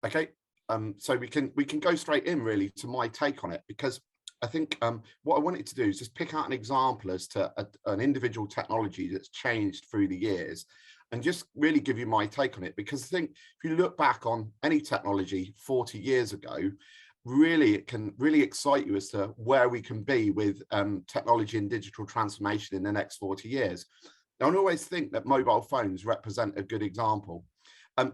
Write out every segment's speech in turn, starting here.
Okay, so we can go straight in really to my take on it, because I think what I wanted to do is just pick out an example as to an individual technology that's changed through the years, and just really give you my take on it. Because I think if you look back on any technology 40 years ago, really it can really excite you as to where we can be with technology and digital transformation in the next 40 years. I always think that mobile phones represent a good example.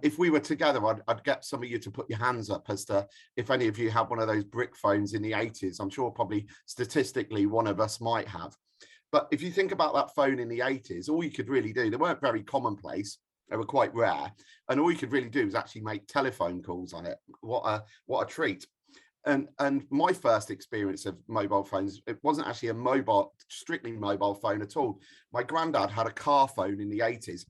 If we were together, I'd get some of you to put your hands up as to if any of you had one of those brick phones in the 80s. I'm sure probably statistically one of us might have. But if you think about that phone in the 80s, all you could really do, they weren't very commonplace, they were quite rare. And all you could really do was actually make telephone calls on it. What a treat. And my first experience of mobile phones, it wasn't actually a strictly mobile phone at all. My granddad had a car phone in the 80s.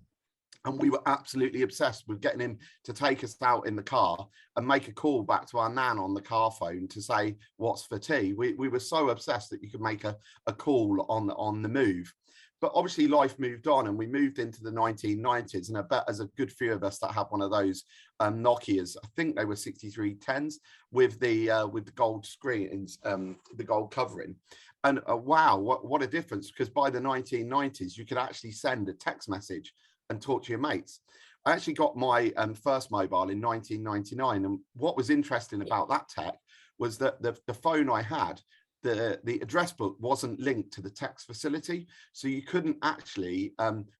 And we were absolutely obsessed with getting him to take us out in the car and make a call back to our nan on the car phone to say, what's for tea? We were so obsessed that you could make a call on the move. But obviously life moved on, and we moved into the 1990s. And I bet there's a good few of us that had one of those Nokias. I think they were 6310s with the gold screens, the gold covering. And wow, what a difference, because by the 1990s, you could actually send a text message and talk to your mates. I actually got my first mobile in 1999. And what was interesting about that tech was that the phone I had, the address book wasn't linked to the text facility. So you couldn't actually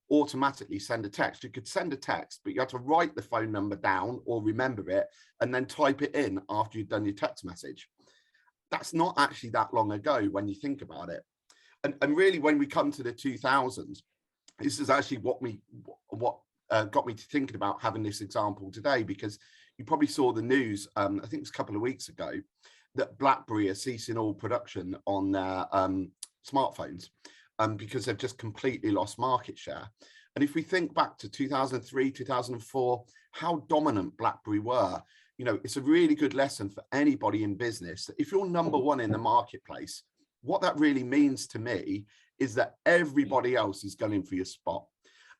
automatically send a text. You could send a text, but you had to write the phone number down or remember it and then type it in after you'd done your text message. That's not actually that long ago when you think about it. And really, when we come to the 2000s, this is actually what got me to thinking about having this example today, because you probably saw the news, I think it was a couple of weeks ago, that BlackBerry are ceasing all production on their smartphones because they've just completely lost market share. And if we think back to 2003, 2004, how dominant BlackBerry were, it's a really good lesson for anybody in business. If you're number one in the marketplace, what that really means to me is that everybody else is gunning for your spot.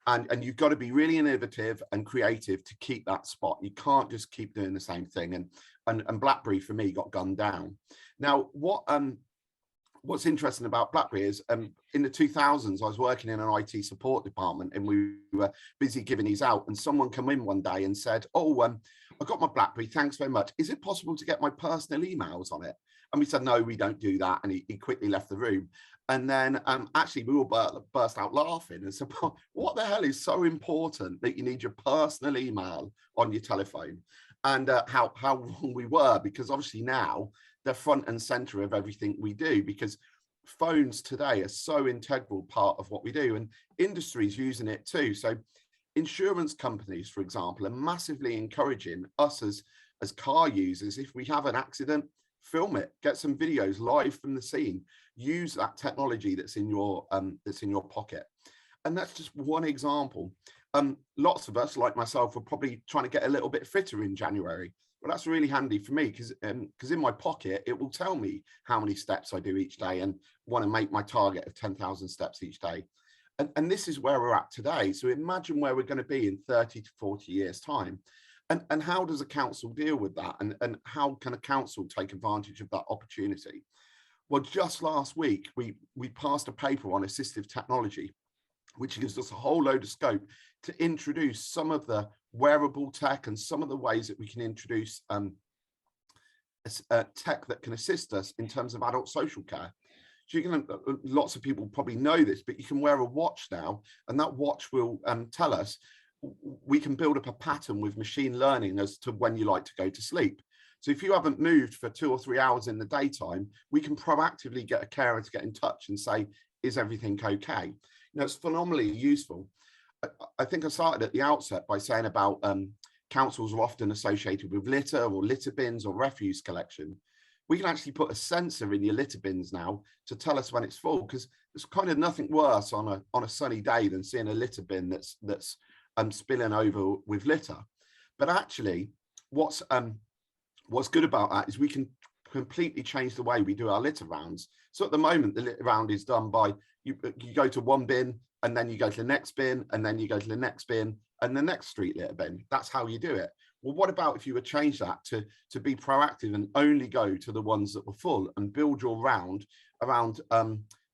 And you've got to be really innovative and creative to keep that spot. You can't just keep doing the same thing. And BlackBerry, for me, got gunned down. Now, what's interesting about BlackBerry is in the 2000s, I was working in an IT support department, and we were busy giving these out. And someone came in one day and said, I got my BlackBerry, thanks very much. Is it possible to get my personal emails on it? And we said, no, we don't do that. And he quickly left the room. And then actually we all burst out laughing and said, what the hell is so important that you need your personal email on your telephone? And how wrong we were, because obviously now they're front and center of everything we do, because phones today are so integral part of what we do, and industries using it too. So insurance companies, for example, are massively encouraging us as car users, if we have an accident, film it, get some videos live from the scene, use that technology that's in your pocket. And that's just one example. Lots of us, like myself, are probably trying to get a little bit fitter in January. Well, that's really handy for me, because in my pocket, it will tell me how many steps I do each day, and want to make my target of 10,000 steps each day. And this is where we're at today. So imagine where we're going to be in 30 to 40 years time. And how does a council deal with that? And how can a council take advantage of that opportunity? Well, just last week, we passed a paper on assistive technology, which gives us a whole load of scope to introduce some of the wearable tech and some of the ways that we can introduce tech that can assist us in terms of adult social care. So you can, lots of people probably know this, but you can wear a watch now, and that watch will tell us, we can build up a pattern with machine learning as to when you like to go to sleep. So if you haven't moved for 2 or 3 hours in the daytime, we can proactively get a carer to get in touch and say, is everything okay? It's phenomenally useful. I think I started at the outset by saying about councils are often associated with litter or litter bins or refuse collection. We can actually put a sensor in your litter bins now to tell us when it's full, because there's kind of nothing worse on a sunny day than seeing a litter bin that's spilling over with litter. But actually, what's good about that is we can completely change the way we do our litter rounds. So at the moment, the litter round is done by you go to one bin, and then you go to the next bin, and then you go to the next bin, and the next street litter bin. That's how you do it. Well, what about if you would change that to be proactive and only go to the ones that were full and build your round around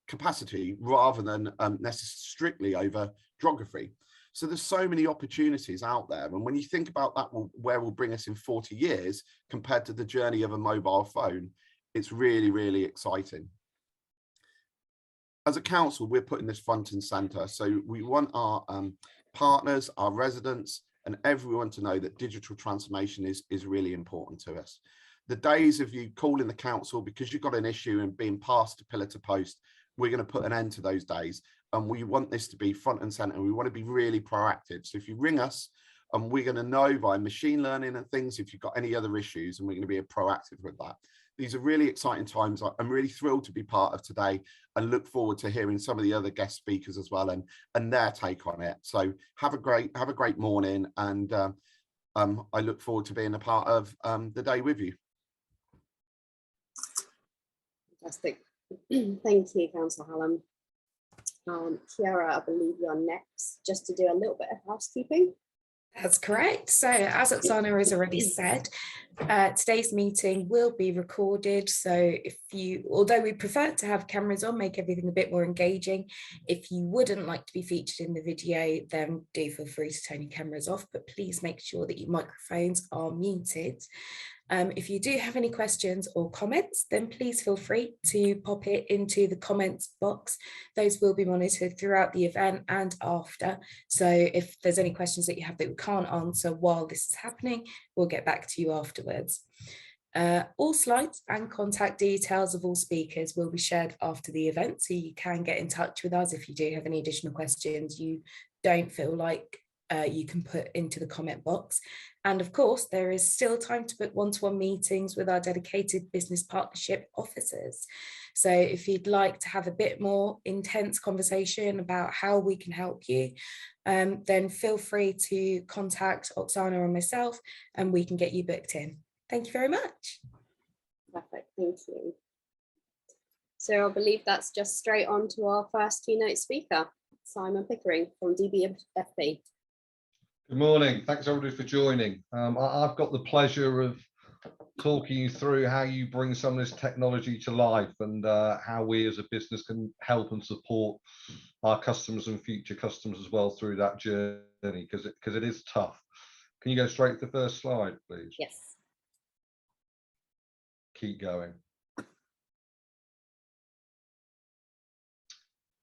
capacity rather than strictly over geography? So there's so many opportunities out there. And when you think about that, where will bring us in 40 years compared to the journey of a mobile phone, it's really, really exciting. As a council, we're putting this front and center. So we want our partners, our residents, and everyone to know that digital transformation is really important to us. The days of you calling the council because you've got an issue and being passed to pillar to post, we're going to put an end to those days. And we want this to be front and center. We want to be really proactive. So if you ring us, and we're going to know by machine learning and things if you've got any other issues, and we're going to be proactive with that. These are really exciting times. I'm really thrilled to be part of today and look forward to hearing some of the other guest speakers as well and their take on it. So have a great morning, and I look forward to being a part of the day with you. Fantastic. Thank you, Councillor Hallam. Kiara, I believe you're next, just to do a little bit of housekeeping. That's correct. So as Oksana has already said, today's meeting will be recorded. So although we prefer to have cameras on, make everything a bit more engaging, if you wouldn't like to be featured in the video, then do feel free to turn your cameras off, but please make sure that your microphones are muted. If you do have any questions or comments, then please feel free to pop it into the comments box. Those will be monitored throughout the event and after. So if there's any questions that you have that we can't answer while this is happening, we'll get back to you afterwards. All slides and contact details of all speakers will be shared after the event, so you can get in touch with us if you do have any additional questions you don't feel like you can put into the comment box. And of course, there is still time to book one-to-one meetings with our dedicated business partnership officers. So if you'd like to have a bit more intense conversation about how we can help you, then feel free to contact Oksana or myself and we can get you booked in. Thank you very much. Perfect, thank you. So I believe that's just straight on to our first keynote speaker, Simon Pickering from Dbfb. Good morning. Thanks everybody for joining. I've got the pleasure of talking you through how you bring some of this technology to life and how we as a business can help and support our customers and future customers as well through that journey, because it is tough. Can you go straight to the first slide, please? Yes. Keep going.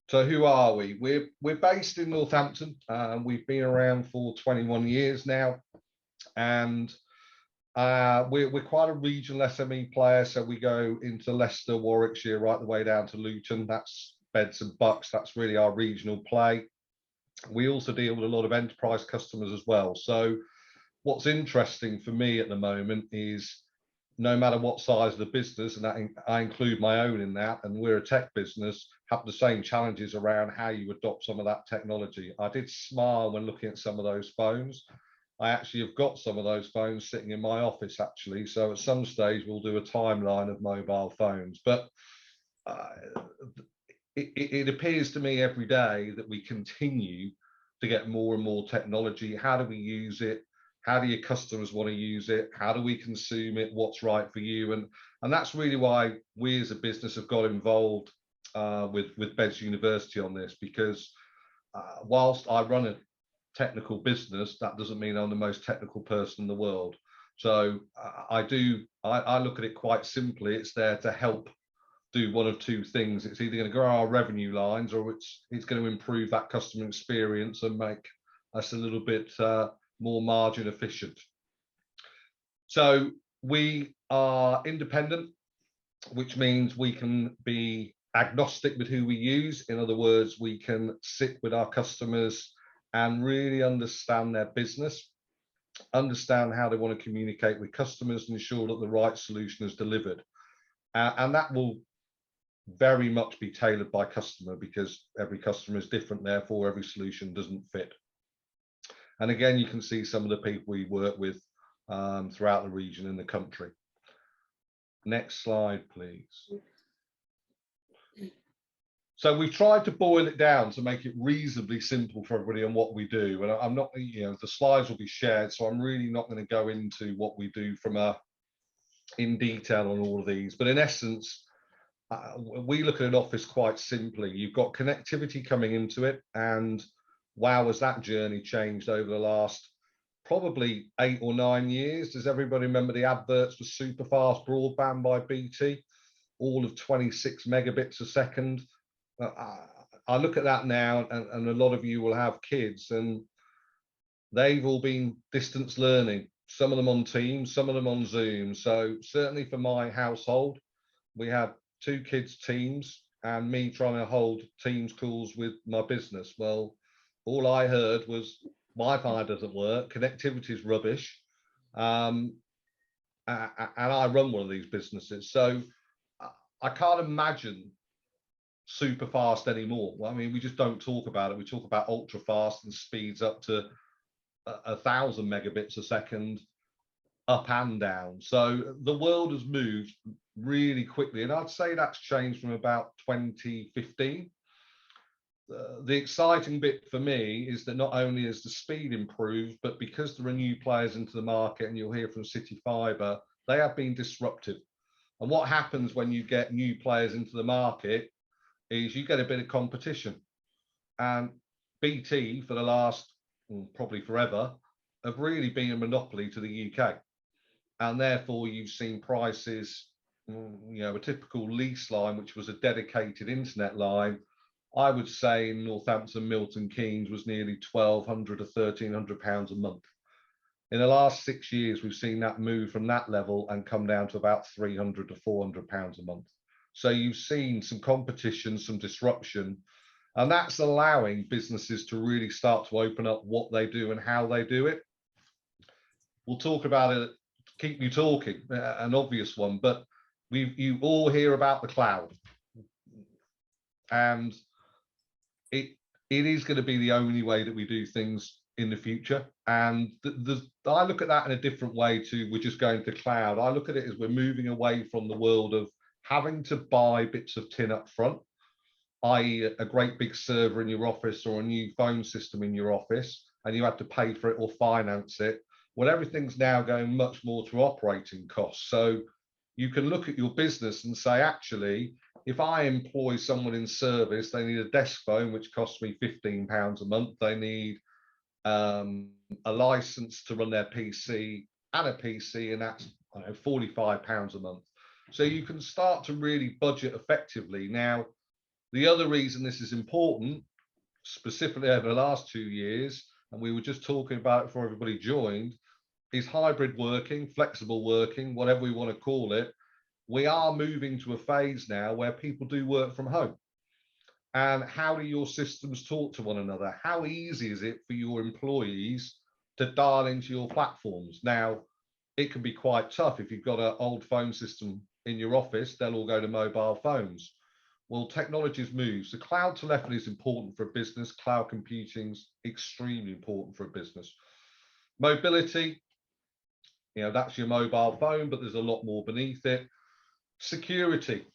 So who are we? We're based in Northampton. We've been around for 21 years now, and we're quite a regional SME player. So we go into Leicester, Warwickshire, right the way down to Luton. That's Beds and Bucks. That's really our regional play. We also deal with a lot of enterprise customers as well. So what's interesting for me at the moment is no matter what size of the business, and that I include my own in that, and we're a tech business, have the same challenges around how you adopt some of that technology. I did smile when looking at some of those phones. I actually have got some of those phones sitting in my office actually. So at some stage we'll do a timeline of mobile phones, but it appears to me every day that we continue to get more and more technology. How do we use it? How do your customers want to use it? How do we consume it? What's right for you? And that's really why we as a business have got involved with Beds University on this, because whilst I run a technical business, that doesn't mean I'm the most technical person in the world. So I look at it quite simply. It's there to help do one of two things. It's either going to grow our revenue lines, or it's going to improve that customer experience and make us a little bit more margin efficient. So we are independent, which means we can be agnostic with who we use. In other words, we can sit with our customers and really understand their business, understand how they want to communicate with customers, and ensure that the right solution is delivered. And that will very much be tailored by customer, because every customer is different, therefore every solution doesn't fit. And again, you can see some of the people we work with throughout the region and the country. Next slide, please. So we've tried to boil it down to make it reasonably simple for everybody on what we do. And I'm not, you know, the slides will be shared, so I'm really not going to go into what we do in detail on all of these. But in essence, we look at an office quite simply. You've got connectivity coming into it, and wow, has that journey changed over the last probably 8 or 9 years. Does everybody remember the adverts for super fast broadband by BT, all of 26 megabits a second? I look at that now, and a lot of you will have kids, and they've all been distance learning, some of them on Teams, some of them on Zoom. So certainly for my household, we have 2 kids Teams and me trying to hold Teams calls with my business. Well, all I heard was Wi-Fi doesn't work, connectivity is rubbish, and I run one of these businesses, so I can't imagine super fast anymore. Well, I mean, we just don't talk about it. We talk about ultra fast and speeds up to 1,000 megabits a second up and down. So the world has moved really quickly, and I'd say that's changed from about 2015. The exciting bit for me is that not only has the speed improved, but because there are new players into the market, and you'll hear from CityFibre, they have been disruptive. And what happens when you get new players into the market is you get a bit of competition. And BT, for the last, probably forever, have really been a monopoly to the UK. And therefore you've seen prices, you know, a typical lease line, which was a dedicated internet line, I would say in Northampton, Milton Keynes was nearly £1,200 to £1,300 a month. In the last 6 years, we've seen that move from that level and come down to about £300 to £400 a month. So you've seen some competition, some disruption, and that's allowing businesses to really start to open up what they do and how they do it. We'll talk about it, keep you talking, an obvious one, but you all hear about the cloud. And it is going to be the only way that we do things in the future. And I look at that in a different way to we're just going to cloud. I look at it as we're moving away from the world of having to buy bits of tin up front, i.e. a great big server in your office or a new phone system in your office, and you have to pay for it or finance it. Well, everything's now going much more to operating costs. So you can look at your business and say, actually, if I employ someone in service, they need a desk phone, which costs me £15 a month. They need a license to run their PC and a PC, and that's, I don't know, £45 a month. So you can start to really budget effectively. Now, the other reason this is important, specifically over the last 2 years, and we were just talking about it before everybody joined, is hybrid working, flexible working, whatever we want to call it. We are moving to a phase now where people do work from home. And how do your systems talk to one another? How easy is it for your employees to dial into your platforms? Now, it can be quite tough. If you've got an old phone system in your office, they'll all go to mobile phones. Well, technology's moved. So cloud telephony is important for a business. Cloud computing is extremely important for a business. Mobility, you know, that's your mobile phone, but there's a lot more beneath it. Security,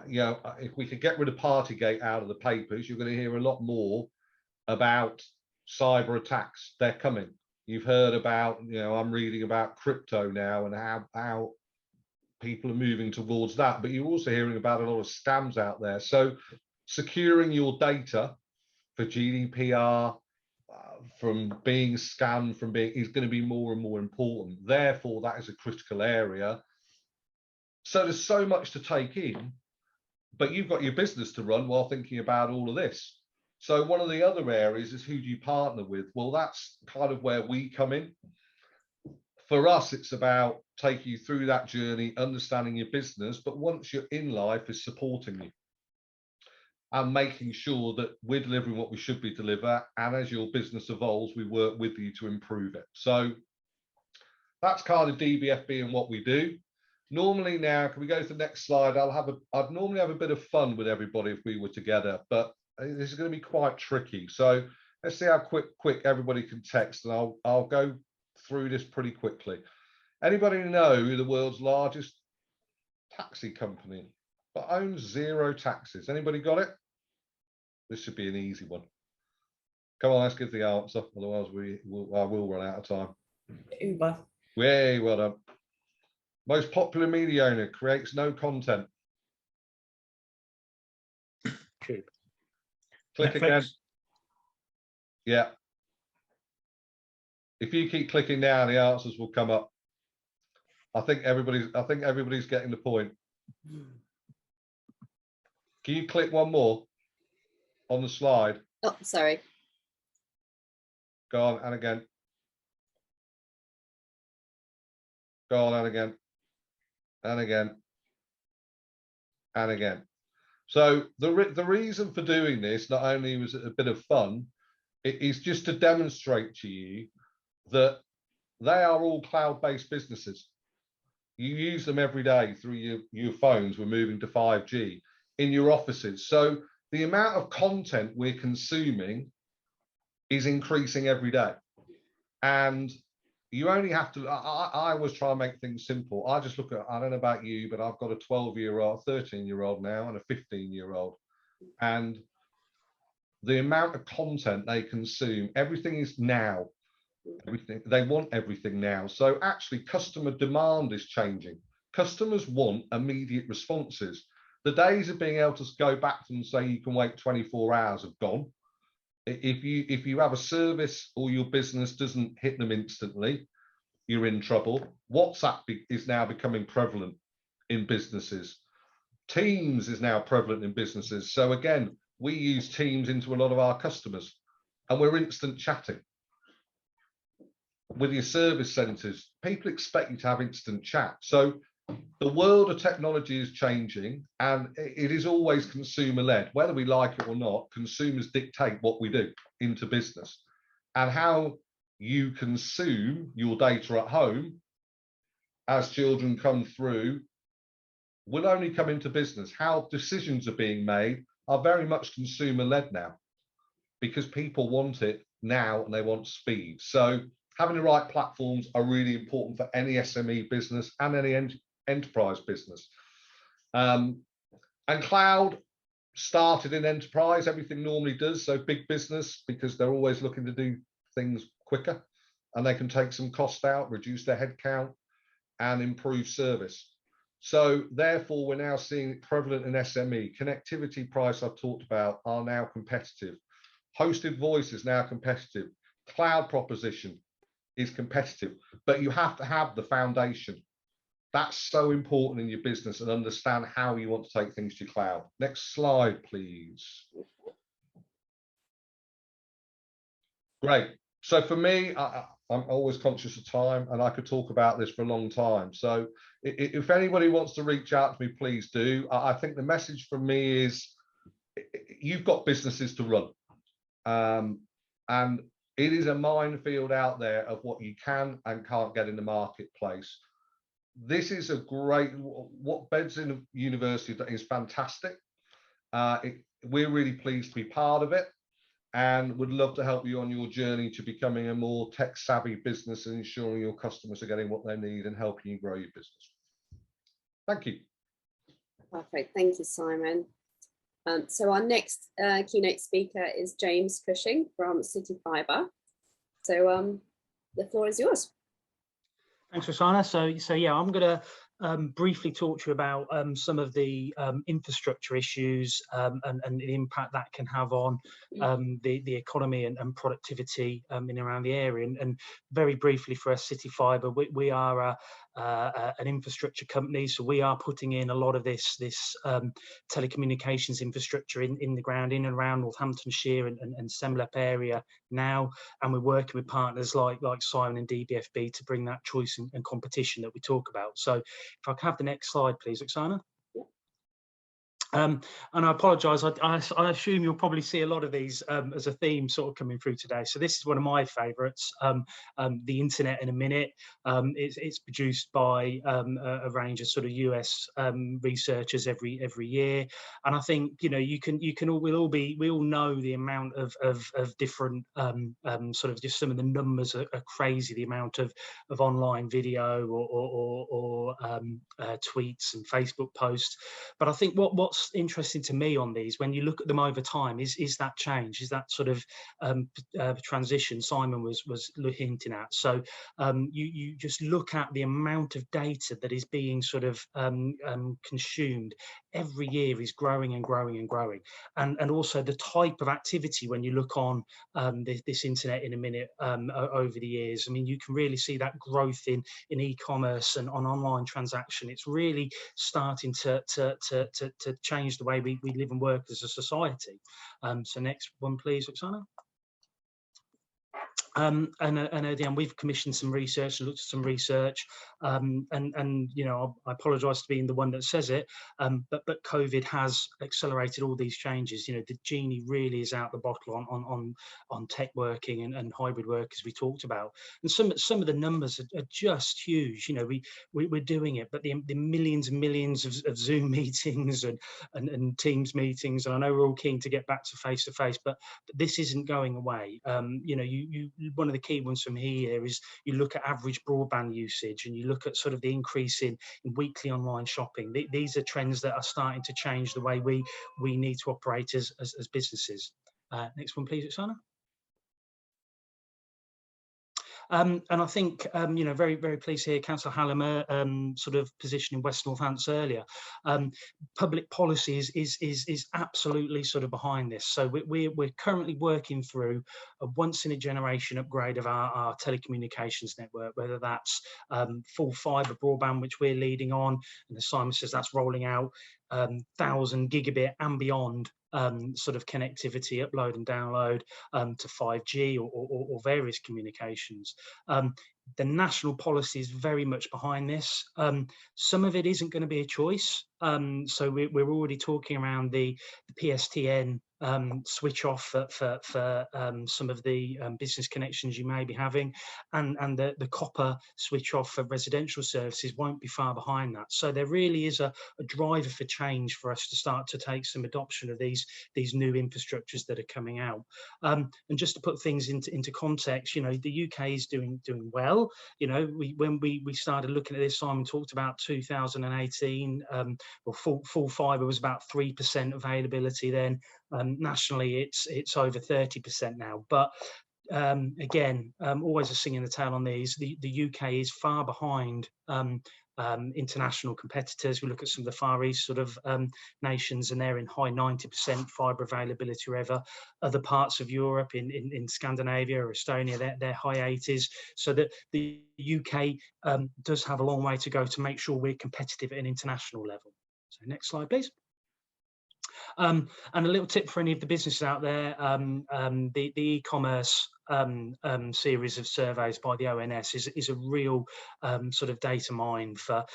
you know, if we could get rid of Partygate out of the papers, you're going to hear a lot more about cyber attacks. They're coming. You've heard about, you know, I'm reading about crypto now and how people are moving towards that, but you're also hearing about a lot of scams out there. So securing your data for GDPR, from being scammed, from being, is going to be more and more important. Therefore, that is a critical area. So there's so much to take in, but you've got your business to run while thinking about all of this. So one of the other areas is, who do you partner with? Well, that's kind of where we come in. For us, it's about taking you through that journey, understanding your business, but once you're in life, is supporting you and making sure that we're delivering what we should be delivering. And as your business evolves, we work with you to improve it. So that's kind of DBFB and what we do. Normally now, can we go to the next slide? I'd normally have a bit of fun with everybody if we were together, but this is going to be quite tricky. So let's see how quick everybody can text, and I'll go through this pretty quickly. Anybody know the world's largest taxi company but owns 0 taxis? Anybody got it? This should be an easy one. Come on, let's give the answer. Otherwise, I will run out of time. Uber. Way well done. Most popular media owner creates no content. Click Click again. Yeah. If you keep clicking now, the answers will come up. I think everybody's getting the point. Can you click one more on the slide? Oh, sorry. Go on, and again. Go on, and again. And again. And again. So the reason for doing this, not only was it a bit of fun, it is just to demonstrate to you that they are all cloud-based businesses. You use them every day through your phones. We're moving to 5G in your offices. So the amount of content we're consuming is increasing every day. And you only have to, I always try and make things simple. I just look at, I don't know about you, but I've got a 12-year-old, 13-year-old now, and a 15-year-old. And the amount of content they consume, everything is now. Everything, they want everything now. So actually customer demand is changing. Customers want immediate responses. The days of being able to go back to them and say you can wait 24 hours have gone. If you have a service or your business doesn't hit them instantly, you're in trouble. WhatsApp is now becoming prevalent in businesses. Teams is now prevalent in businesses. So again, we use Teams into a lot of our customers, and we're instant chatting. With your service centres, people expect you to have instant chat. So the world of technology is changing, and it is always consumer-led. Whether we like it or not, consumers dictate what we do into business. And how you consume your data at home as children come through will only come into business. How decisions are being made are very much consumer-led now, because people want it now and they want speed. So having the right platforms are really important for any SME business and any enterprise business. And cloud started in enterprise. Everything normally does. So big business, because they're always looking to do things quicker, and they can take some cost out, reduce their headcount, and improve service. So therefore, we're now seeing it prevalent in SME. Connectivity price I've talked about are now competitive. Hosted voice is now competitive. Cloud proposition is competitive, but you have to have the foundation. That's so important in your business, and understand how you want to take things to cloud. Next slide, please. Great. So for me, I'm always conscious of time, and I could talk about this for a long time. So if anybody wants to reach out to me, please do. I think the message from me is you've got businesses to run. And it is a minefield out there of what you can and can't get in the marketplace. This is a great, what Beds in University is fantastic. We're really pleased to be part of it, and would love to help you on your journey to becoming a more tech savvy business and ensuring your customers are getting what they need and helping you grow your business. Thank you. Perfect. Thank you, Simon. So our next keynote speaker is James Cushing from CityFibre. So the floor is yours. Thanks, Rosanna. So yeah, I'm going to briefly talk to you about some of the infrastructure issues and the impact that can have on the economy and productivity in and around the area. And very briefly, for us, CityFibre, we are an infrastructure company, so we are putting in a lot of this telecommunications infrastructure in the ground in and around Northamptonshire and SEMLEP area now, and we're working with partners like Simon and Dbfb to bring that choice and competition that we talk about. So if I can have the next slide, please, Oksana. And I apologise, I assume you'll probably see a lot of these as a theme sort of coming through today. So this is one of my favourites, the internet in a minute. It's produced by a range of sort of US researchers every year, and I think we all know the amount of different sort of just some of the numbers are crazy. The amount of online video or tweets and Facebook posts, but I think what's what's interesting to me on these, when you look at them over time, is that change, is that sort of transition Simon was hinting at. So you just look at the amount of data that is being sort of consumed every year is growing and growing and growing, and also the type of activity when you look on this internet in a minute over the years. I mean, you can really see that growth in e-commerce and on online transaction. It's really starting to change the way we live and work as a society. So next one, please, Oksana. And again, we've commissioned some research, looked at some research, and you know, I apologise for being the one that says it, but COVID has accelerated all these changes. You know, the genie really is out the bottle on tech working and hybrid work, as we talked about. And some of the numbers are just huge. You know, we're doing it, but the millions and millions of Zoom meetings and Teams meetings, and I know we're all keen to get back to face, but this isn't going away. You know, one of the key ones from here is you look at average broadband usage, and you look at sort of the increase in weekly online shopping. These are trends that are starting to change the way we need to operate as businesses. Next one, please, Oksana. And I think, you know, very, very pleased to hear Councillor Hallam sort of positioning West Northants earlier. Public policy is absolutely sort of behind this. So we're currently working through a once-in-a-generation upgrade of our telecommunications network, whether that's full fibre broadband, which we're leading on, and as Simon says, that's rolling out 1,000 gigabit and beyond sort of connectivity, upload and download to 5G or various communications. The national policy is very much behind this. Some of it isn't going to be a choice. So we're already talking around the PSTN switch off for some of the business connections you may be having, and the copper switch off for residential services won't be far behind that. So there really is a driver for change for us to start to take some adoption of these new infrastructures that are coming out. And just to put things into context, you know, the UK is doing well. You know, when we started looking at this, Simon talked about 2018. Well, full fibre was about 3% availability then. Nationally, it's over 30% now. But again, always a sing in the tail on these. The UK is far behind international competitors. We look at some of the Far East sort of nations, and they're in high 90% fibre availability wherever. Other parts of Europe, in Scandinavia or Estonia, they're high 80s. So that the UK does have a long way to go to make sure we're competitive at an international level. So next slide, please. And a little tip for any of the businesses out there, the e-commerce series of surveys by the ONS is a real sort of data mine for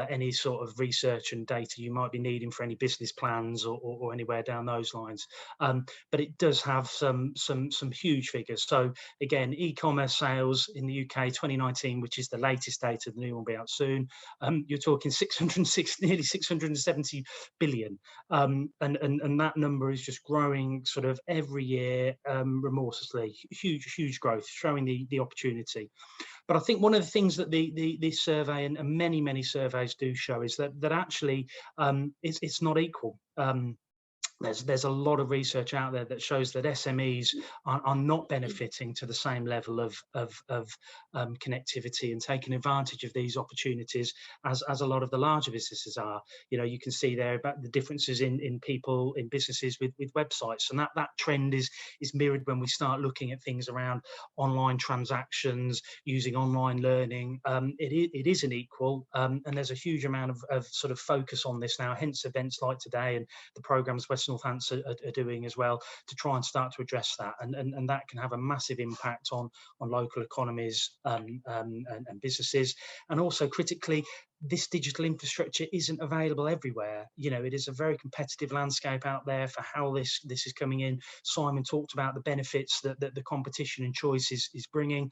any sort of research and data you might be needing for any business plans or anywhere down those lines. But it does have some huge figures. So again, e-commerce sales in the UK 2019, which is the latest data, the new one will be out soon. You're talking nearly 670 billion, and that number is just growing sort of every year remorselessly. Huge growth, showing the opportunity. But I think one of the things that this survey and many surveys do show is that actually it's not equal. There's a lot of research out there that shows that SMEs are not benefiting to the same level of connectivity and taking advantage of these opportunities as a lot of the larger businesses are. You know, you can see there about the differences in people, in businesses with websites, and that trend is mirrored when we start looking at things around online transactions, using online learning. It isn't equal, and there's a huge amount of sort of focus on this now, hence events like today and the programs West Northants are doing as well to try and start to address that, and that can have a massive impact on local economies and businesses. And also critically, this digital infrastructure isn't available everywhere. You know, it is a very competitive landscape out there for how this is coming in. Simon talked about the benefits that the competition and choice is bringing.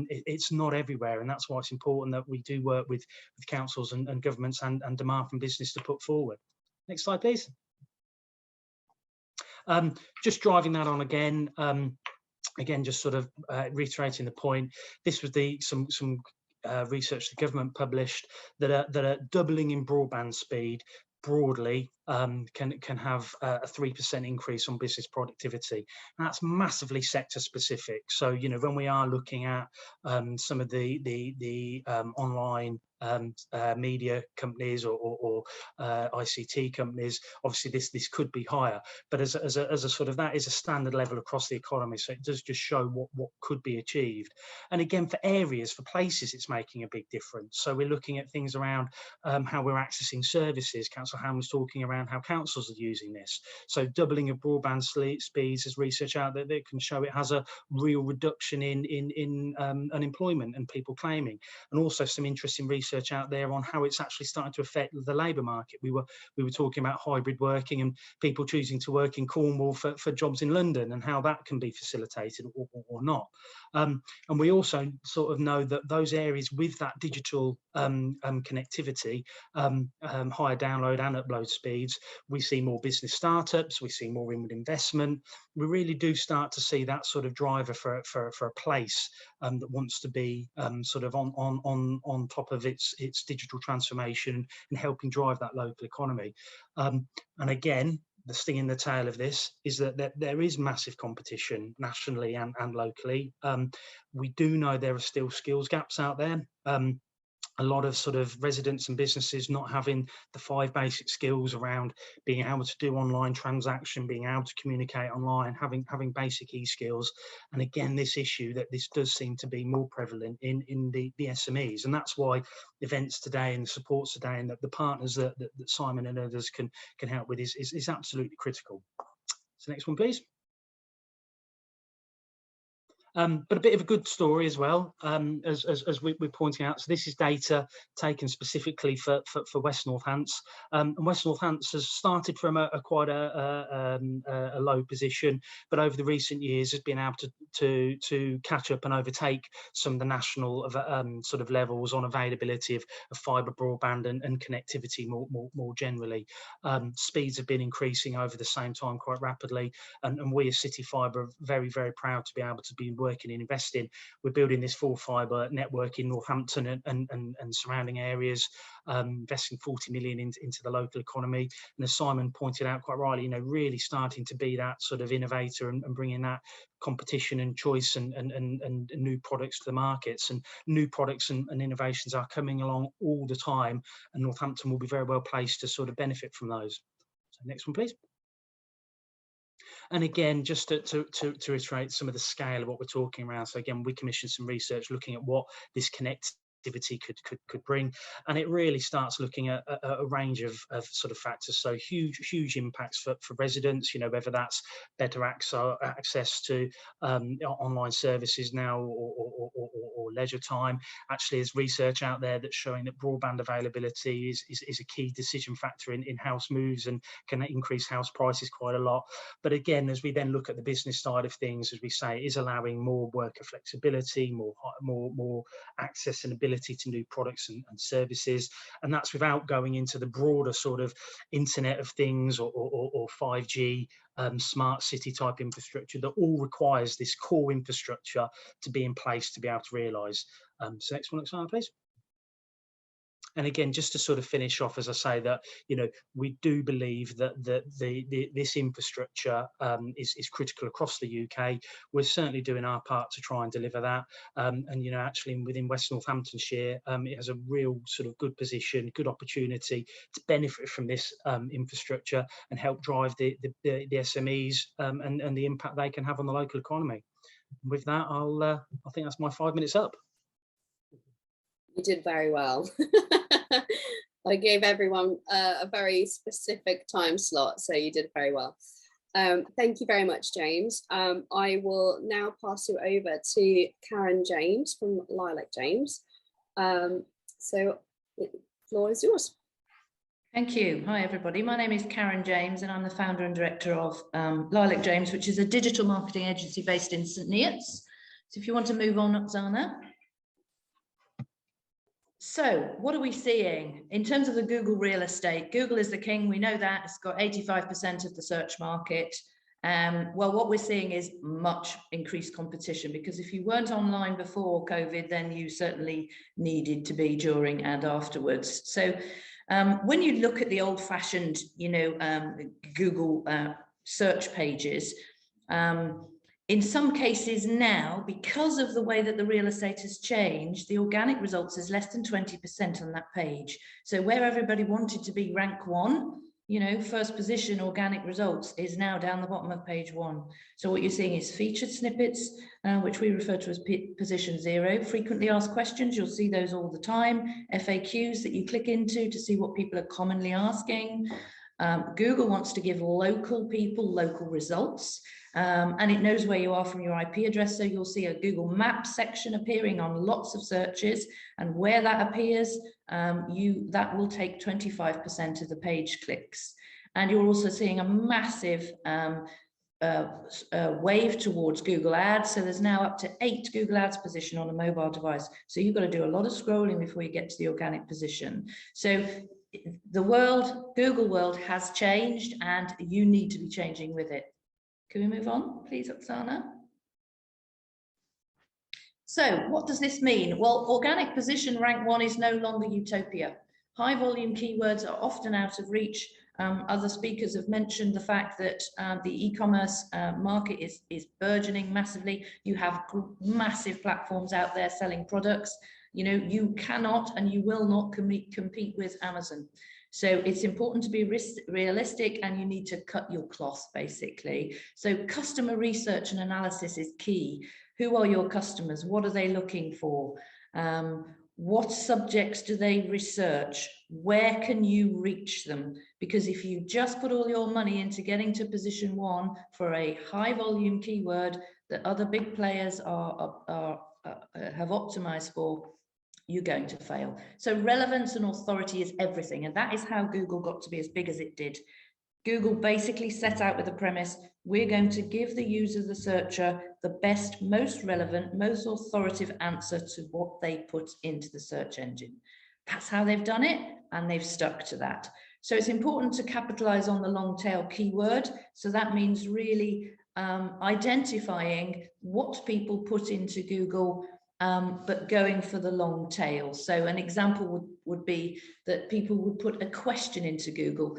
It's not everywhere, and that's why it's important that we do work with councils and governments and demand from business to put forward. Next slide, please. Just driving that on again, just sort of reiterating the point. This was some research the government published that are doubling in broadband speed broadly can have a 3% increase on business productivity. And that's massively sector specific. So, you know, when we are looking at some of the online media companies or ICT companies, obviously this could be higher, but as a sort of, that is a standard level across the economy, so it does just show what could be achieved. And again, for areas, for places, it's making a big difference. So we're looking at things around how we're accessing services. Councillor Ham was talking around how councils are using this. So doubling of broadband speeds, there's research out there that can show it has a real reduction in unemployment and people claiming, and also some interesting research out there on how it's actually starting to affect the labour market. We were talking about hybrid working and people choosing to work in Cornwall for jobs in London, and how that can be facilitated or not. And we also sort of know that those areas with that digital connectivity, higher download and upload speeds, we see more business startups, we see more inward investment. We really do start to see that sort of driver for a place that wants to be sort of on top of its digital transformation and helping drive that local economy. And again, the sting in the tail of this is that there is massive competition nationally and locally. We do know there are still skills gaps out there. A lot of sort of residents and businesses not having the 5 basic skills around being able to do online transaction, being able to communicate online, having basic e-skills. And again, this issue that this does seem to be more prevalent in the SMEs. And that's why events today and the supports today and the partners that Simon and others can help with is absolutely critical. So next one, please. But a bit of a good story as well, as we're pointing out. So this is data taken specifically for West Northants. And West Northants has started from quite a low position, but over the recent years has been able to catch up and overtake some of the national sort of levels on availability of fibre broadband and connectivity more generally. Speeds have been increasing over the same time quite rapidly, and we as CityFibre are very, very proud to be able to be working and investing. We're building this full fibre network in Northampton and surrounding areas, investing 40 million into the local economy. And as Simon pointed out quite rightly, you know, really starting to be that sort of innovator and bringing that competition and choice and new products to the markets. And new products and innovations are coming along all the time, and Northampton will be very well placed to sort of benefit from those. So next one, please. And again, just to reiterate some of the scale of what we're talking around. So again, we commissioned some research looking at what this connectivity could bring, and it really starts looking at a range of sort of factors. So huge impacts for residents, you know, whether that's better access to online services now or leisure time. Actually, there's research out there that's showing that broadband availability is a key decision factor in house moves and can increase house prices quite a lot. But again, as we then look at the business side of things, as we say, it is allowing more worker flexibility, more access and ability to new products and services, and that's without going into the broader sort of Internet of Things or 5G smart city type infrastructure that all requires this core infrastructure to be in place to be able to realise. So next one, Oksana, please. And again, just to sort of finish off, as I say, that, you know, we do believe that this infrastructure is critical across the UK. We're certainly doing our part to try and deliver that. And, you know, actually within West Northamptonshire, it has a real sort of good position, good opportunity to benefit from this infrastructure and help drive the SMEs and the impact they can have on the local economy. And with that, I think that's my 5 minutes up. You did very well. I gave everyone a very specific time slot, so you did very well. Thank you very much, James. I will now pass you over to Karen James from Lilac James. So the floor is yours. Thank you. Hi, everybody. My name is Karen James, and I'm the founder and director of Lilac James, which is a digital marketing agency based in St Neots. So if you want to move on, Oksana. So what are we seeing in terms of the Google real estate? Google is the king. We know that. It's got 85% of the search market. Well, what we're seeing is much increased competition, because if you weren't online before COVID, then you certainly needed to be during and afterwards. So When you look at the old-fashioned, Google search pages, in some cases now, because of the way that the real estate has changed, the organic results is less than 20% on that page. So where everybody wanted to be rank 1, first position organic results is now down the bottom of page 1. So what you're seeing is featured snippets, which we refer to as position 0. Frequently asked questions, you'll see those all the time. FAQs that you click into to see what people are commonly asking. Google wants to give local people local results, and it knows where you are from your IP address. So you'll see a Google Maps section appearing on lots of searches, and where that appears, that will take 25% of the page clicks. And you're also seeing a massive wave towards Google Ads. So there's now up to 8 Google Ads position on a mobile device. So you've got to do a lot of scrolling before you get to the organic position. So the world, Google world, has changed, and you need to be changing with it. Can we move on, please, Oksana? So what does this mean? Well, organic position rank 1 is no longer utopia. High volume keywords are often out of reach. Other speakers have mentioned the fact that the e-commerce market is burgeoning massively. You have massive platforms out there selling products. You cannot and you will not compete with Amazon. So it's important to be realistic, and you need to cut your cloth, basically. So customer research and analysis is key. Who are your customers? What are they looking for? What subjects do they research? Where can you reach them? Because if you just put all your money into getting to position 1 for a high volume keyword that other big players have optimized for, you're going to fail. So relevance and authority is everything. And that is how Google got to be as big as it did. Google basically set out with the premise, we're going to give the user, the searcher, the best, most relevant, most authoritative answer to what they put into the search engine. That's how they've done it, and they've stuck to that. So it's important to capitalize on the long tail keyword. So that means really identifying what people put into Google, but going for the long tail. So an example would be that people would put a question into Google.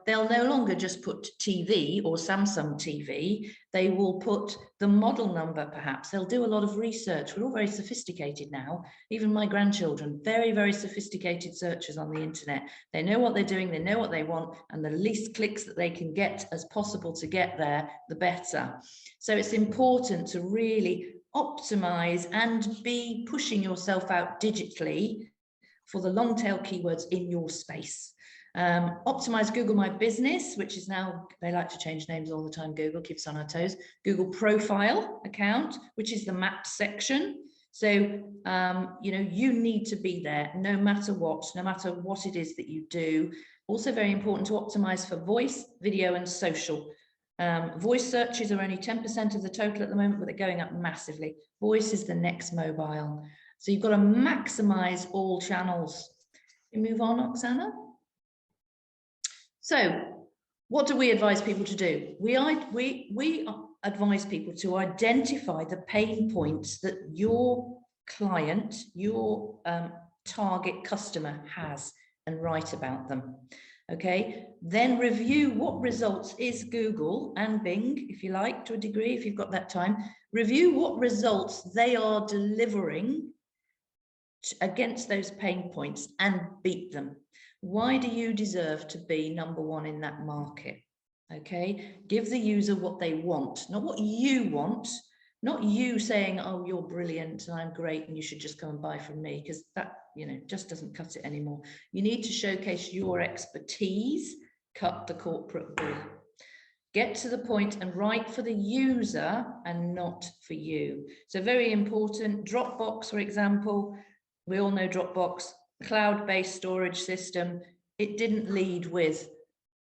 They'll no longer just put TV or Samsung TV. They will put the model number, perhaps. They'll do a lot of research. We're all very sophisticated now. Even my grandchildren, very, very sophisticated searchers on the internet. They know what they're doing, they know what they want, and the least clicks that they can get as possible to get there, the better. So it's important to really optimize and be pushing yourself out digitally for the long tail keywords in your space. Optimize Google My Business, which is now, they like to change names all the time, Google keeps on our toes. Google Profile account, which is the map section. So, you need to be there no matter what it is that you do. Also very important to optimize for voice, video, and social. Voice searches are only 10% of the total at the moment, but they're going up massively. Voice is the next mobile. So you've got to maximize all channels. You move on, Oksana. So what do we advise people to do? We advise people to identify the pain points that your client, your target customer has, and write about them. Okay, then review what results is Google and Bing, if you like, to a degree, if you've got that time, review what results they are delivering against those pain points and beat them. Why do you deserve to be number 1 in that market? Okay, give the user what they want, not what you want, not you saying, oh, you're brilliant and I'm great and you should just come and buy from me, because that, just doesn't cut it anymore. You need to showcase your expertise, cut the corporate bill. Get to the point and write for the user and not for you. So very important. Dropbox, for example, we all know Dropbox, cloud-based storage system. It didn't lead with,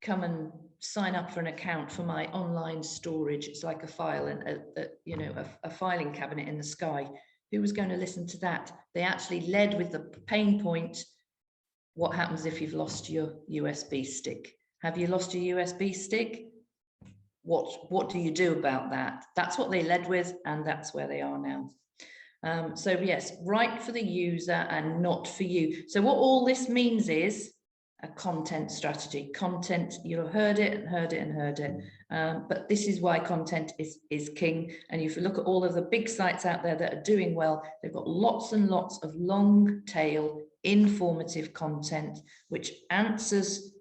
come and sign up for an account for my online storage. It's like a file and a filing cabinet in the sky. Who was going to listen to that? They actually led with the pain point. What happens if you've lost your USB stick? Have you lost your USB stick? What do you do about that? That's what they led with, and that's where they are now. So yes, write for the user and not for you. So what all this means is a content strategy. Content, you've heard it and heard it and heard it. But this is why content is king. And if you look at all of the big sites out there that are doing well, they've got lots and lots of long tail, informative content, which answers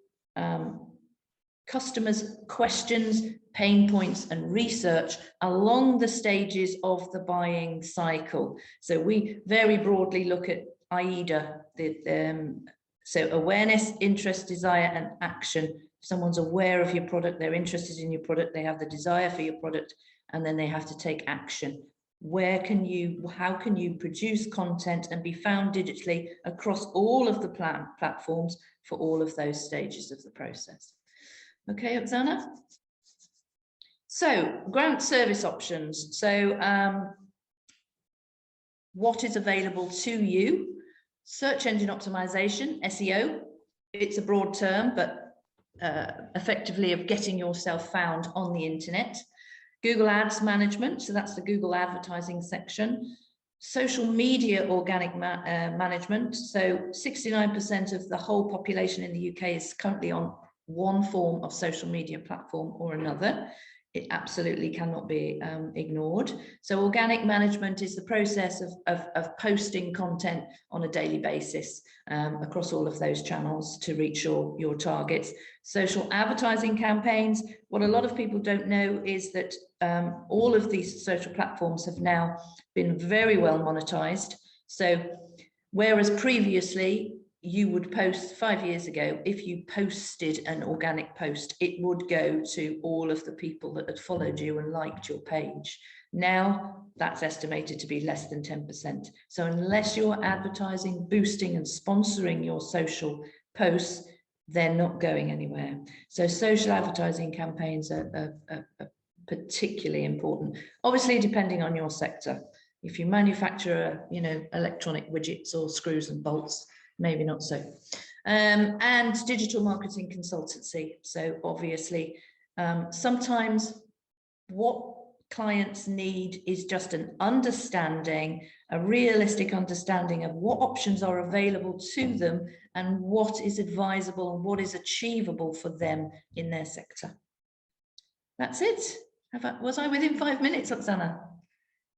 customers' questions, pain points and research along the stages of the buying cycle. So we very broadly look at AIDA, so awareness, interest, desire and action. If someone's aware of your product, they're interested in your product, they have the desire for your product, and then they have to take action. How can you produce content and be found digitally across all of the platforms for all of those stages of the process? Okay, Oksana? So grant service options. So what is available to you? Search engine optimization, SEO. It's a broad term, but effectively of getting yourself found on the internet. Google Ads management, so that's the Google advertising section. Social media organic management. So 69% of the whole population in the UK is currently on one form of social media platform or another. It absolutely cannot be ignored. So organic management is the process of posting content on a daily basis across all of those channels to reach your targets. Social advertising campaigns. What a lot of people don't know is that all of these social platforms have now been very well monetized. So whereas previously you would post 5 years ago, if you posted an organic post, it would go to all of the people that had followed you and liked your page. Now that's estimated to be less than 10%. So unless you're advertising, boosting and sponsoring your social posts, they're not going anywhere. So social advertising campaigns are particularly important, obviously depending on your sector. If you manufacture, electronic widgets or screws and bolts, maybe not so. And digital marketing consultancy. So obviously, sometimes what clients need is just an understanding, a realistic understanding of what options are available to them and what is advisable and what is achievable for them in their sector. That's it. Was I within 5 minutes, Oksana?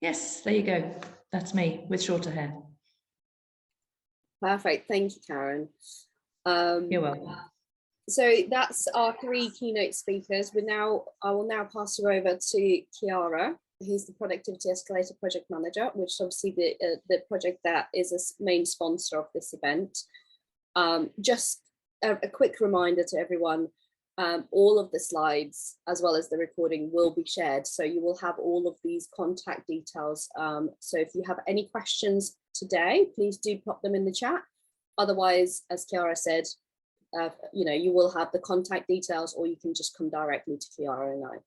Yes, there you go. That's me with shorter hair. Perfect. Thank you, Karen. You're welcome. So that's our 3 keynote speakers. I will now pass you over to Chiara, who's the Productivity Escalator Project Manager, which is obviously the project that is a main sponsor of this event. Just a quick reminder to everyone, all of the slides as well as the recording will be shared. So you will have all of these contact details. So if you have any questions today, please do pop them in the chat. Otherwise, as Chiara said, you will have the contact details, or you can just come directly to Chiara and I.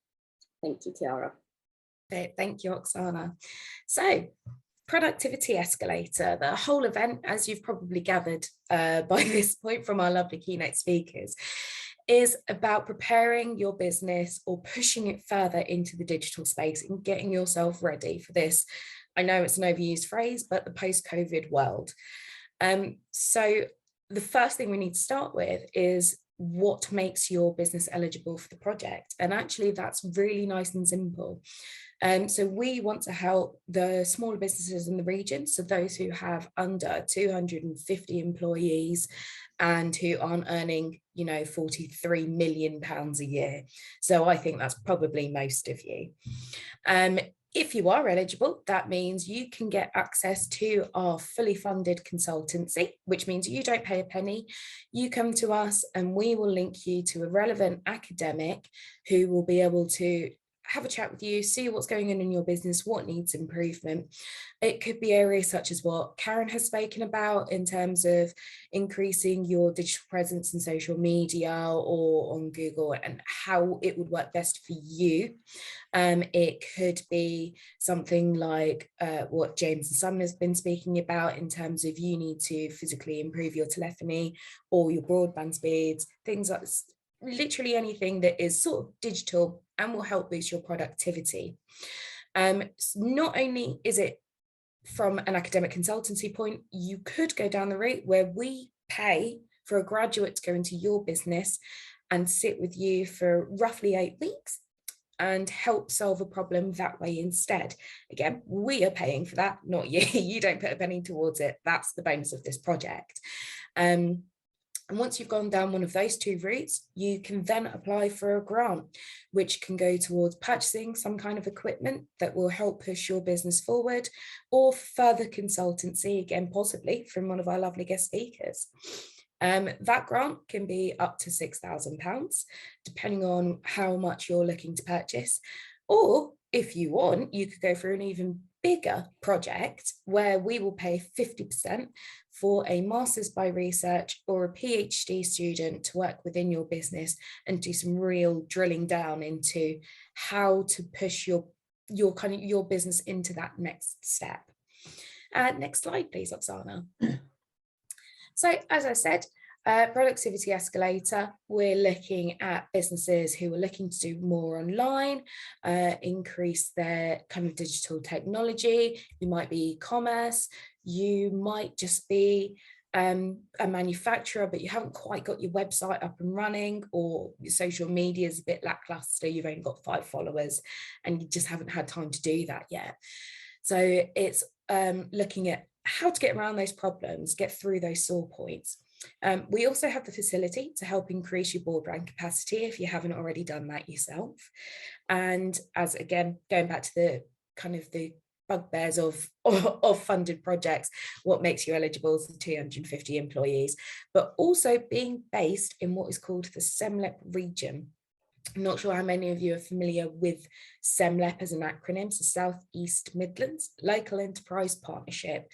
Thank you, Chiara. Okay, thank you, Oksana. So, Productivity Escalator, the whole event, as you've probably gathered by this point from our lovely keynote speakers, is about preparing your business or pushing it further into the digital space and getting yourself ready for this. I know it's an overused phrase, but the post-COVID world. So the first thing we need to start with is what makes your business eligible for the project. And actually that's really nice and simple. So we want to help the smaller businesses in the region, so those who have under 250 employees and who aren't earning, £43 million a year. So I think that's probably most of you. If you are eligible, that means you can get access to our fully funded consultancy, which means you don't pay a penny. You come to us and we will link you to a relevant academic who will be able to have a chat with you, see what's going on in your business, what needs improvement. It could be areas such as what Karen has spoken about in terms of increasing your digital presence in social media or on Google and how it would work best for you. It could be something like what James and Sam has been speaking about in terms of you need to physically improve your telephony or your broadband speeds, things like literally anything that is sort of digital and will help boost your productivity. Not only is it from an academic consultancy point, you could go down the route where we pay for a graduate to go into your business and sit with you for roughly 8 weeks and help solve a problem that way instead. Again, we are paying for that, not you. You don't put a penny towards it. That's the bonus of this project. And once you've gone down one of those 2 routes, you can then apply for a grant, which can go towards purchasing some kind of equipment that will help push your business forward, or further consultancy, again, possibly from one of our lovely guest speakers. That grant can be up to £6,000, depending on how much you're looking to purchase. Or if you want, you could go for an even bigger project where we will pay 50% for a master's by research or a PhD student to work within your business and do some real drilling down into how to push your business into that next step. Next slide, please, Oksana. So, as I said, productivity escalator, we're looking at businesses who are looking to do more online, increase their kind of digital technology. You might be e-commerce, you might just be a manufacturer, but you haven't quite got your website up and running, or your social media is a bit lackluster, you've only got 5 followers and you just haven't had time to do that yet. So it's looking at how to get around those problems, get through those sore points. We also have the facility to help increase your broadband capacity if you haven't already done that yourself. And as again, going back to the kind of the bugbears of funded projects, what makes you eligible is the 250 employees, but also being based in what is called the SEMLEP region. I'm not sure how many of you are familiar with SEMLEP as an acronym, so South East Midlands Local Enterprise Partnership.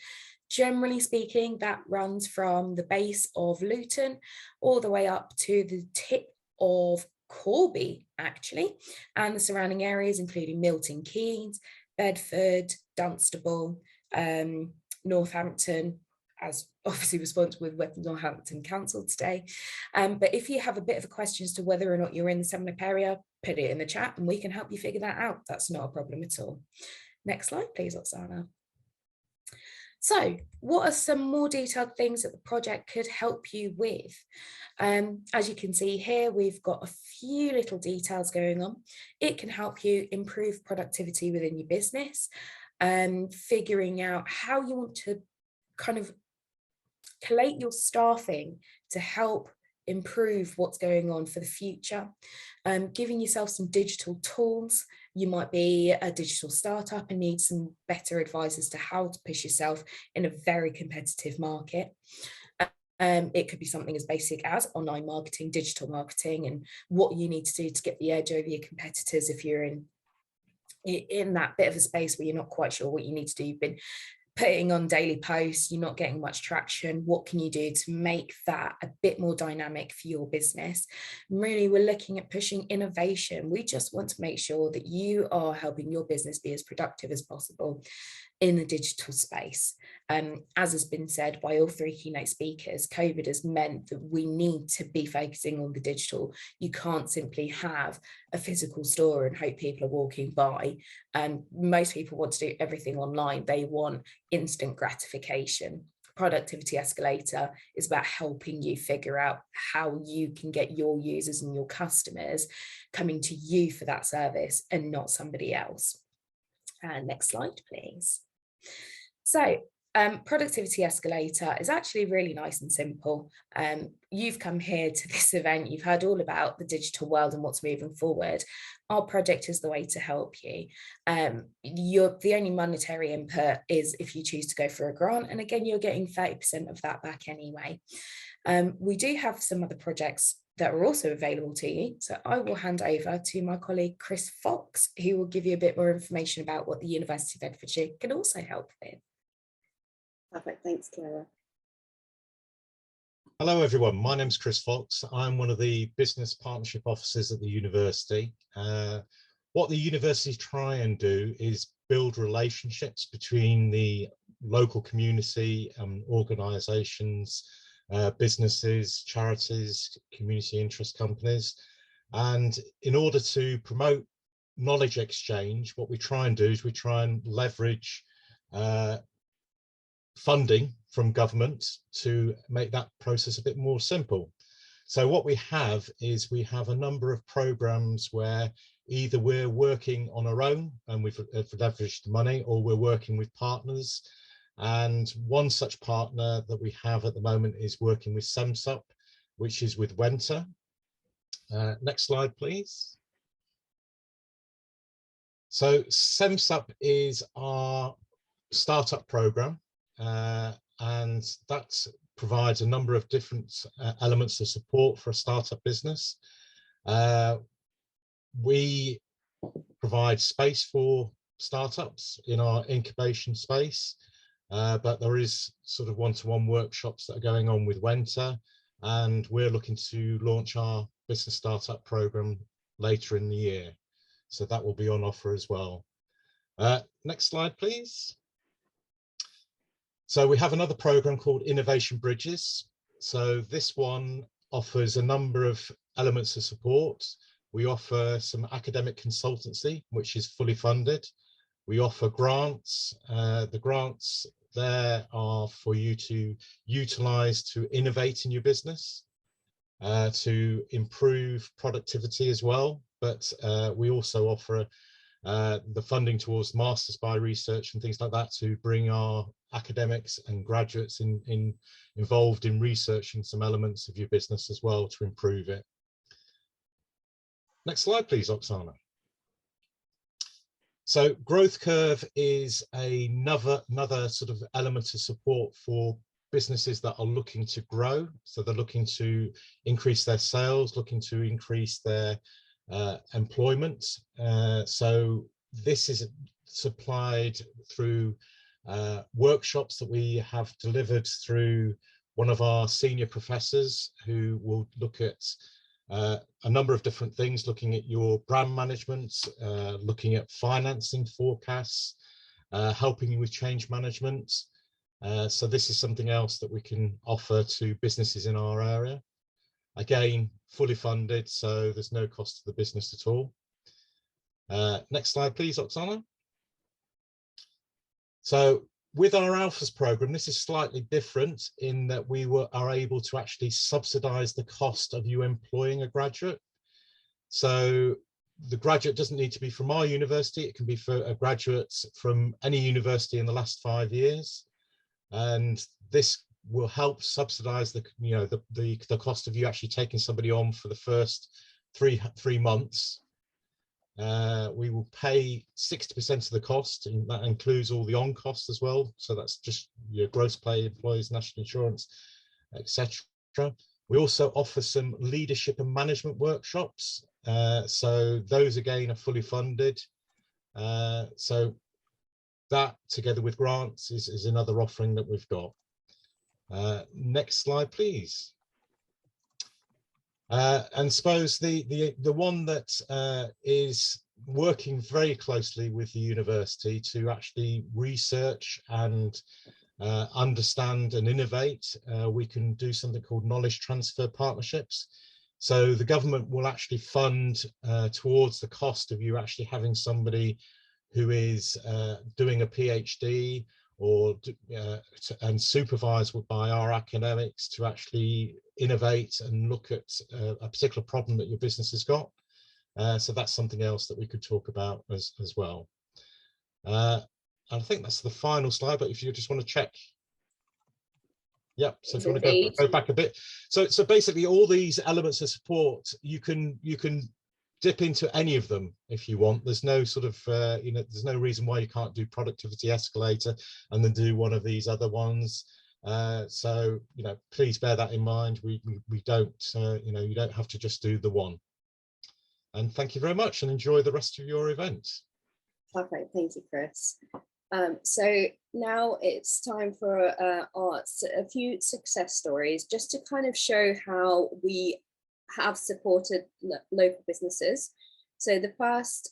Generally speaking, that runs from the base of Luton all the way up to the tip of Corby, actually, and the surrounding areas, including Milton Keynes, Bedford, Dunstable, Northampton, as obviously responsible with Northampton Council today. But if you have a bit of a question as to whether or not you're in the SEMLEP area, put it in the chat and we can help you figure that out. That's not a problem at all. Next slide, please, Oksana. So what are some more detailed things that the project could help you with? As you can see here, we've got a few little details going on. It can help you improve productivity within your business, figuring out how you want to kind of collate your staffing to help improve what's going on for the future, giving yourself some digital tools. You might be a digital startup and need some better advice as to how to push yourself in a very competitive market. It could be something as basic as online marketing, digital marketing, and what you need to do to get the edge over your competitors if you're in that bit of a space where you're not quite sure what you need to do. You've been putting on daily posts, you're not getting much traction. What can you do to make that a bit more dynamic for your business? And really, we're looking at pushing innovation. We just want to make sure that you are helping your business be as productive as possible in the digital space. As has been said by all 3 keynote speakers, COVID has meant that we need to be focusing on the digital. You can't simply have a physical store and hope people are walking by. Most people want to do everything online. They want instant gratification. Productivity Escalator is about helping you figure out how you can get your users and your customers coming to you for that service and not somebody else. Next slide, please. So Productivity Escalator is actually really nice and simple. You've come here to this event, you've heard all about the digital world and what's moving forward. Our project is the way to help you. The only monetary input is if you choose to go for a grant, and again, you're getting 30% of that back anyway. We do have some other projects that are also available to you. So I will hand over to my colleague, Chris Fox, who will give you a bit more information about what the University of Bedfordshire can also help with. Perfect, thanks, Clara. Hello everyone, my name's Chris Fox. I'm one of the business partnership officers at the university. What the university try and do is build relationships between the local community, organisations, businesses, charities, community interest companies. And in order to promote knowledge exchange, what we try and do is we try and leverage funding from government to make that process a bit more simple. So what we have is we have a number of programs where either we're working on our own and we've leveraged the money, or we're working with partners. And one such partner that we have at the moment is working with SEMLEP, which is with Wenta. Next slide, please. So SEMLEP is our startup program, and that provides a number of different elements of support for a startup business. We provide space for startups in our incubation space, but there is sort of one-to-one workshops that are going on with Wenta, and we're looking to launch our business startup program later in the year. So that will be on offer as well. Next slide, please. So we have another program called Innovation Bridges. So this one offers a number of elements of support. We offer some academic consultancy, which is fully funded. We offer grants. The grants there are for you to utilize to innovate in your business, to improve productivity as well. But we also offer the funding towards Masters by Research and things like that to bring our academics and graduates involved in researching some elements of your business as well to improve it. Next slide, please, Oksana. So growth curve is another sort of element of support for businesses that are looking to grow. So they're looking to increase their sales, looking to increase their employment. So this is supplied through workshops that we have delivered through one of our senior professors, who will look at a number of different things, looking at your brand management, looking at financing forecasts, helping you with change management. So this is something else that we can offer to businesses in our area. Again, fully funded, so there's no cost to the business at all. Next slide, please, Oksana. So with our Alphas program, this is slightly different in that we are able to actually subsidize the cost of you employing a graduate. So the graduate doesn't need to be from our university. It can be for a graduate from any university in the last 5 years. And this will help subsidize the cost of you actually taking somebody on for the first three months. We will pay 60% of the cost, and that includes all the on costs as well. So that's just your gross pay, employees, national insurance, etc. We also offer some leadership and management workshops. So those again are fully funded. So that, together with grants, is another offering that we've got. Next slide, please. And suppose the one that is working very closely with the university to actually research and understand and innovate, we can do something called knowledge transfer partnerships. So the government will actually fund towards the cost of you actually having somebody who is doing a PhD or and supervised by our academics to actually innovate and look at a particular problem that your business has got. So that's something else that we could talk about as well. I think that's the final slide, but if you just want to check. Yeah, so if you want to go back a bit. So basically all these elements of support, you can dip into any of them if you want. There's no sort of there's no reason why you can't do productivity escalator and then do one of these other ones. So please bear that in mind. We don't you don't have to just do the one. And thank you very much, and enjoy the rest of your event. Perfect, thank you, Chris. So now it's time for a few success stories, just to kind of show how we have supported local businesses. So the first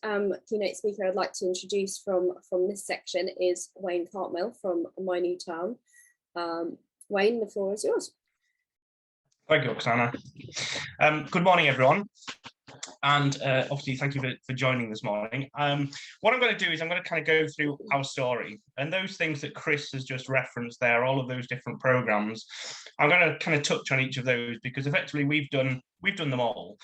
keynote speaker I'd like to introduce from this section is Wayne Cartmill from MyNewTerm. Wayne, the floor is yours. Thank you, Oksana. Good morning, everyone. And obviously, thank you for joining this morning. What I'm going to do is I'm going to kind of go through our story, and those things that Chris has just referenced there, all of those different programs. I'm going to kind of touch on each of those because effectively we've done them all.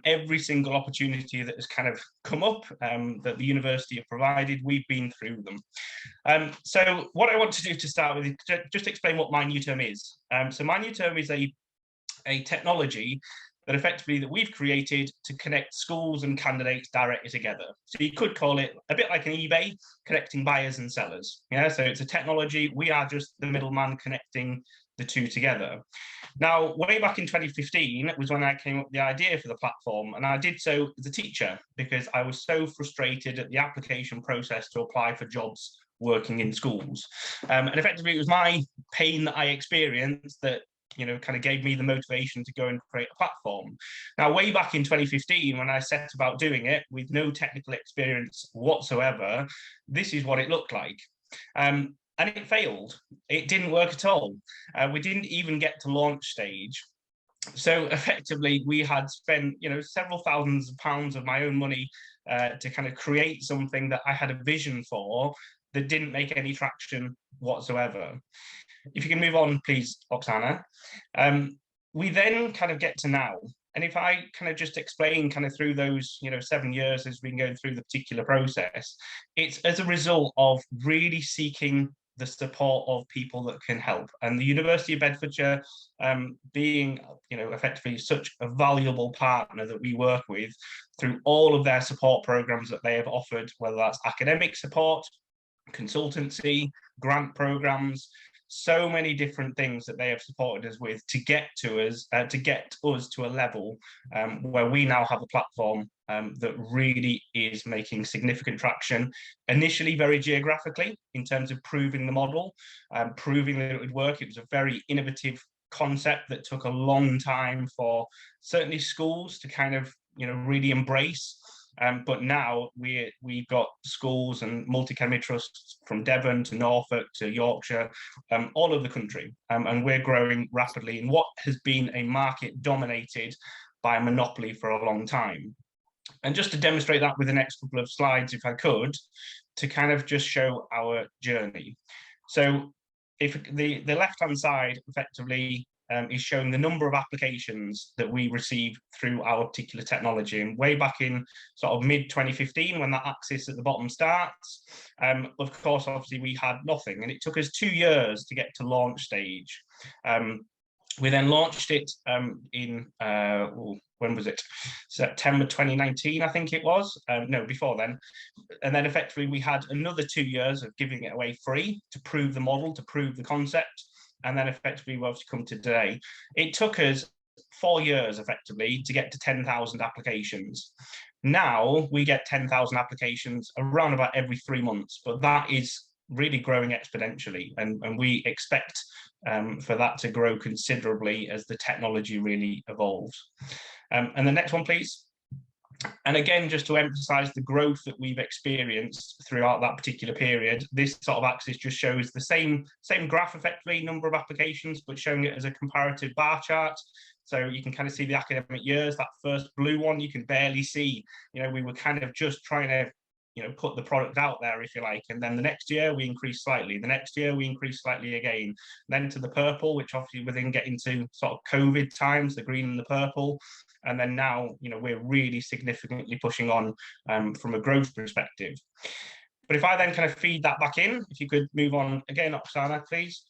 Every single opportunity that has kind of come up that the university have provided, we've been through them. So what I want to do to start with is just explain what MyNewTerm is. So MyNewTerm is a technology that we've created to connect schools and candidates directly together. So you could call it a bit like an eBay, connecting buyers and sellers. Yeah, so it's a technology, we are just the middleman connecting the two together. Now, way back in 2015 was when I came up with the idea for the platform, and I did so as a teacher because I was so frustrated at the application process to apply for jobs working in schools. And effectively, it was my pain that I experienced that kind of gave me the motivation to go and create a platform. Now, way back in 2015, when I set about doing it with no technical experience whatsoever, this is what it looked like. And it failed. It didn't work at all. We didn't even get to launch stage. So effectively, we had spent, several thousands of pounds of my own money to kind of create something that I had a vision for that didn't make any traction whatsoever. If you can move on, please, Oksana. We then kind of get to now. And if I kind of just explain kind of through those, 7 years as we've been going through the particular process, it's as a result of really seeking the support of people that can help. And the University of Bedfordshire being, effectively such a valuable partner that we work with through all of their support programs that they have offered, whether that's academic support, consultancy, grant programs, so many different things that they have supported us with to get us to a level where we now have a platform that really is making significant traction, initially very geographically in terms of proving the model, proving that it would work. It was a very innovative concept that took a long time for certainly schools to kind of really embrace. But now we've got schools and multi-academy trusts from Devon to Norfolk to Yorkshire, all over the country, and we're growing rapidly in what has been a market dominated by a monopoly for a long time. And just to demonstrate that with the next couple of slides, if I could, to kind of just show our journey. So if the left-hand side effectively is showing the number of applications that we receive through our particular technology. And way back in sort of mid-2015, when that axis at the bottom starts, of course, obviously we had nothing. And it took us 2 years to get to launch stage. We then launched it in, when was it? September 2019, I think it was. No, before then. And then effectively we had another 2 years of giving it away free to prove the model, to prove the concept. And then effectively we've come to today. It took us 4 years effectively to get to 10,000 applications. Now we get 10,000 applications around about every 3 months, but that is really growing exponentially. And we expect for that to grow considerably as the technology really evolves. And the next one, please. And again, just to emphasize the growth that we've experienced throughout that particular period, this sort of axis just shows the same graph, effectively, number of applications, but showing it as a comparative bar chart. So you can kind of see the academic years. That first blue one, you can barely see, we were kind of just trying to, put the product out there, if you like. And then the next year we increased slightly. The next year we increased slightly again. Then to the purple, which obviously we then get into sort of COVID times, the green and the purple. And then now, we're really significantly pushing on from a growth perspective. But if I then kind of feed that back in, if you could move on again, Oksana, please,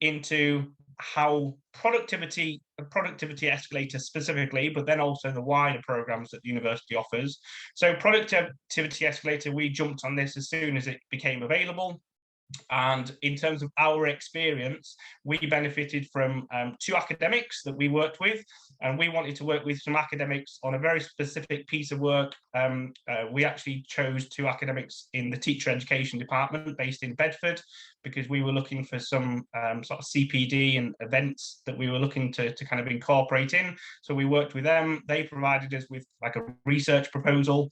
into how productivity Escalator specifically, but then also the wider programs that the university offers. So productivity Escalator, we jumped on this as soon as it became available. And in terms of our experience, we benefited from 2 academics that we worked with, and we wanted to work with some academics on a very specific piece of work. We actually chose 2 academics in the teacher education department based in Bedford, because we were looking for some sort of CPD and events that we were looking to kind of incorporate in. So we worked with them. They provided us with like a research proposal,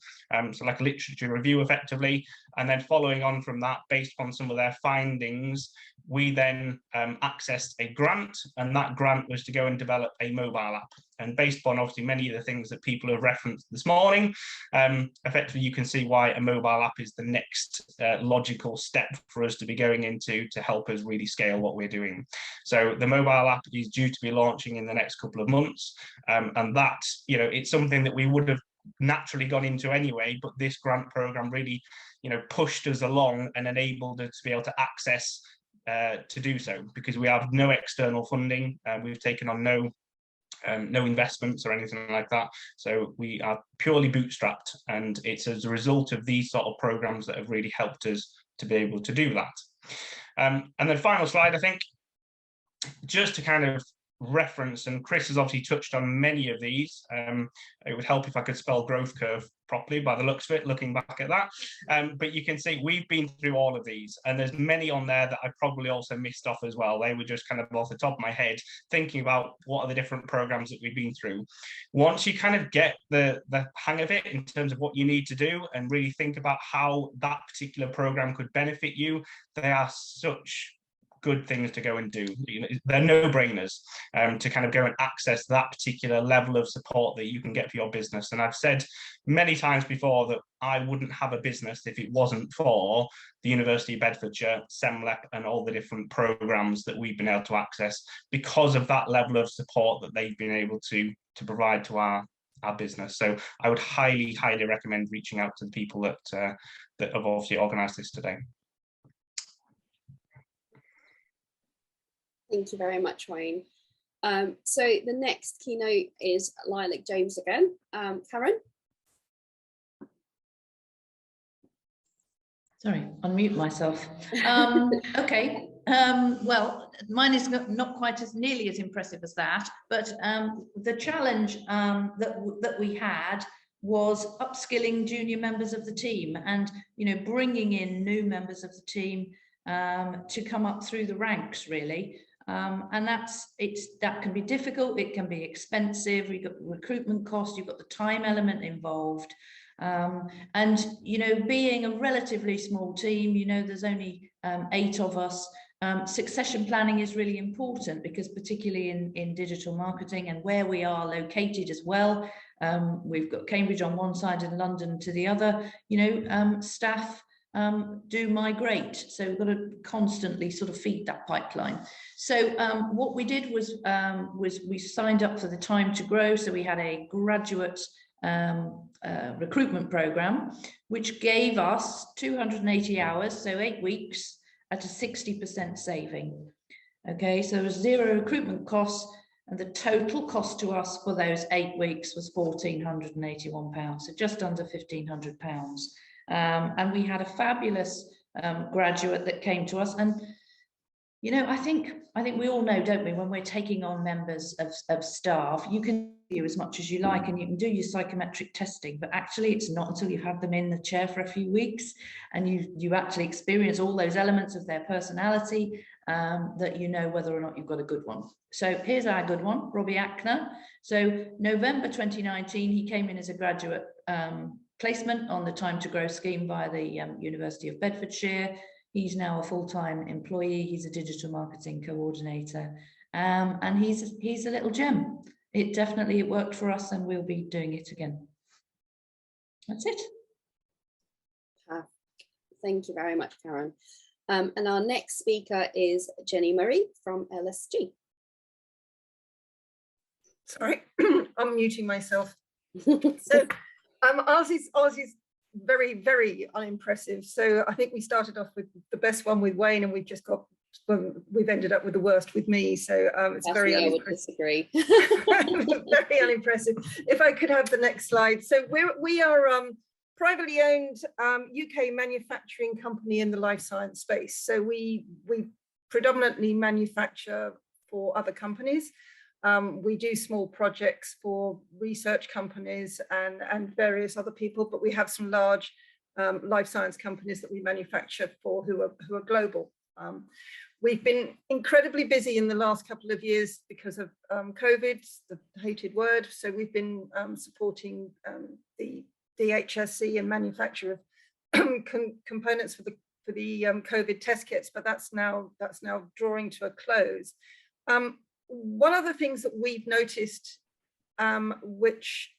so like a literature review effectively. And then following on from that, based on some of their their findings, we then accessed a grant, and that grant was to go and develop a mobile app. And based upon obviously many of the things that people have referenced this morning, effectively you can see why a mobile app is the next logical step for us to be going into to help us really scale what we're doing. So the mobile app is due to be launching in the next couple of months, and that, you know, it's something that we would have naturally gone into anyway, but this grant program really, you know, pushed us along and enabled us to be able to access to do so, because we have no external funding. We've taken on no investments or anything like that, so we are purely bootstrapped, and it's as a result of these sort of programs that have really helped us to be able to do that. And then final slide, I think, just to kind of reference, and Chris has obviously touched on many of these. It would help if I could spell growth curve properly by the looks of it, looking back at that. But you can see we've been through all of these, and there's many on there that I probably also missed off as well. They were just kind of off the top of my head, thinking about what are the different programs that we've been through. Once you kind of get the hang of it in terms of what you need to do and really think about how that particular program could benefit you, they are such good things to go and do. You know, they're no-brainers to kind of go and access that particular level of support that you can get for your business. And I've said many times before that I wouldn't have a business if it wasn't for the University of Bedfordshire, SEMLEP, and all the different programs that we've been able to access because of that level of support that they've been able to provide to our business. So I would highly recommend reaching out to the people that that have obviously organised this today. Thank you very much, Wayne. So the next keynote is Lilac James again. Karen? Sorry, unmute myself. Okay, well, mine is not quite as nearly as impressive as that, but the challenge that we had was upskilling junior members of the team, and, you know, bringing in new members of the team to come up through the ranks, really. And that can be difficult, it can be expensive, you've got the recruitment cost, you've got the time element involved. And, you know, being a relatively small team, you know, there's only 8 of us, succession planning is really important, because particularly in digital marketing and where we are located as well, we've got Cambridge on one side and London to the other, you know, staff do migrate, so we've got to constantly sort of feed that pipeline. So what we did was we signed up for the Time to Grow, so we had a graduate recruitment program which gave us 280 hours, so 8 weeks at a 60% saving. Okay, so there was 0 recruitment costs, and the total cost to us for those 8 weeks was £1,481, so just under £1,500. And we had a fabulous graduate that came to us, and, you know, I think we all know, don't we, when we're taking on members of staff, you can do as much as you like and you can do your psychometric testing, but actually it's not until you've had them in the chair for a few weeks and you actually experience all those elements of their personality that you know whether or not you've got a good one. So here's our good one, Robbie Ackner. So November 2019, he came in as a graduate placement on the Time to Grow scheme by the University of Bedfordshire. He's now a full-time employee. He's a digital marketing coordinator, and he's a little gem. It worked for us, and we'll be doing it again. That's it. Thank you very much, Karen. And our next speaker is Jenny Murray from LSG. Sorry, I'm muting myself. So ours is very, very unimpressive. So I think we started off with the best one with Wayne, and we've ended up with the worst with me. So it's That's very unimpressive. I would disagree. Very unimpressive. If I could have the next slide. So we are privately owned UK manufacturing company in the life science space. So we predominantly manufacture for other companies. We do small projects for research companies and various other people, but we have some large life science companies that we manufacture for who are global. We've been incredibly busy in the last couple of years because of COVID, the hated word. So we've been supporting the DHSC and manufacture of components for the COVID test kits, but that's now drawing to a close. One of the things that we've noticed, which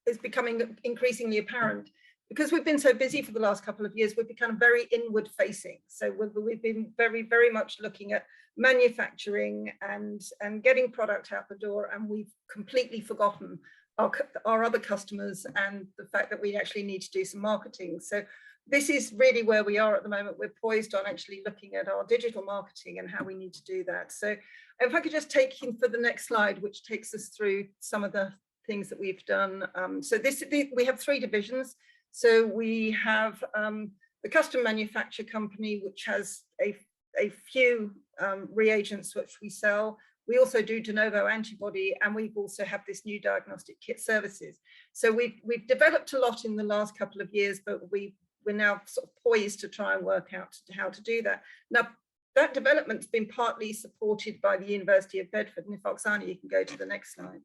is becoming increasingly apparent, because we've been so busy for the last couple of years, we've become very inward facing. So we've been very much looking at manufacturing and getting product out the door, and we've completely forgotten our other customers and the fact that we actually need to do some marketing. So this is really where we are at the moment. We're poised on actually looking at our digital marketing and how we need to do that. So if I could just take him for the next slide, which takes us through some of the things that we've done. So we have 3 divisions. So we have the custom manufacture company, which has a few reagents which we sell. We also do de novo antibody, and we've also have this new diagnostic kit services. So we've developed a lot in the last couple of years, but we're now sort of poised to try and work out how to do that. Now, that development's been partly supported by the University of Bedford. And if Oksana, you can go to the next slide.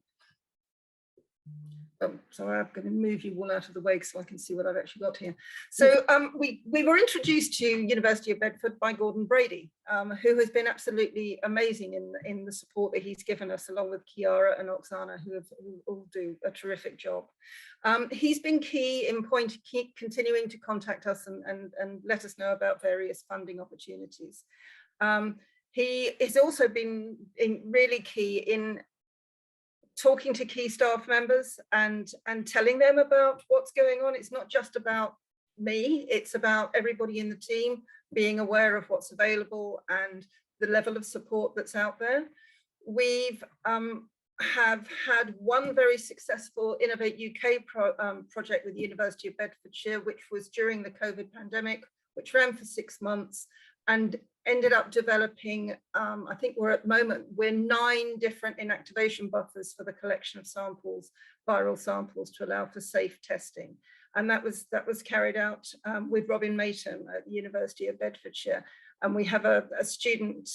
So I'm going to move you all out of the way so I can see what I've actually got here. So we were introduced to University of Bedford by Gordon Brady, who has been absolutely amazing in the support that he's given us, along with Kiara and Oksana, who all do a terrific job. He's been key in continuing to contact us and let us know about various funding opportunities. He has also been really key in talking to key staff members and telling them about what's going on. It's not just about me, it's about everybody in the team being aware of what's available and the level of support that's out there. We've have had one very successful Innovate UK project with the University of Bedfordshire, which was during the COVID pandemic, which ran for 6 months and ended up developing, I think we're 9 different inactivation buffers for the collection of samples, viral samples, to allow for safe testing. And that was carried out with Robin Mayton at the University of Bedfordshire. And we have a student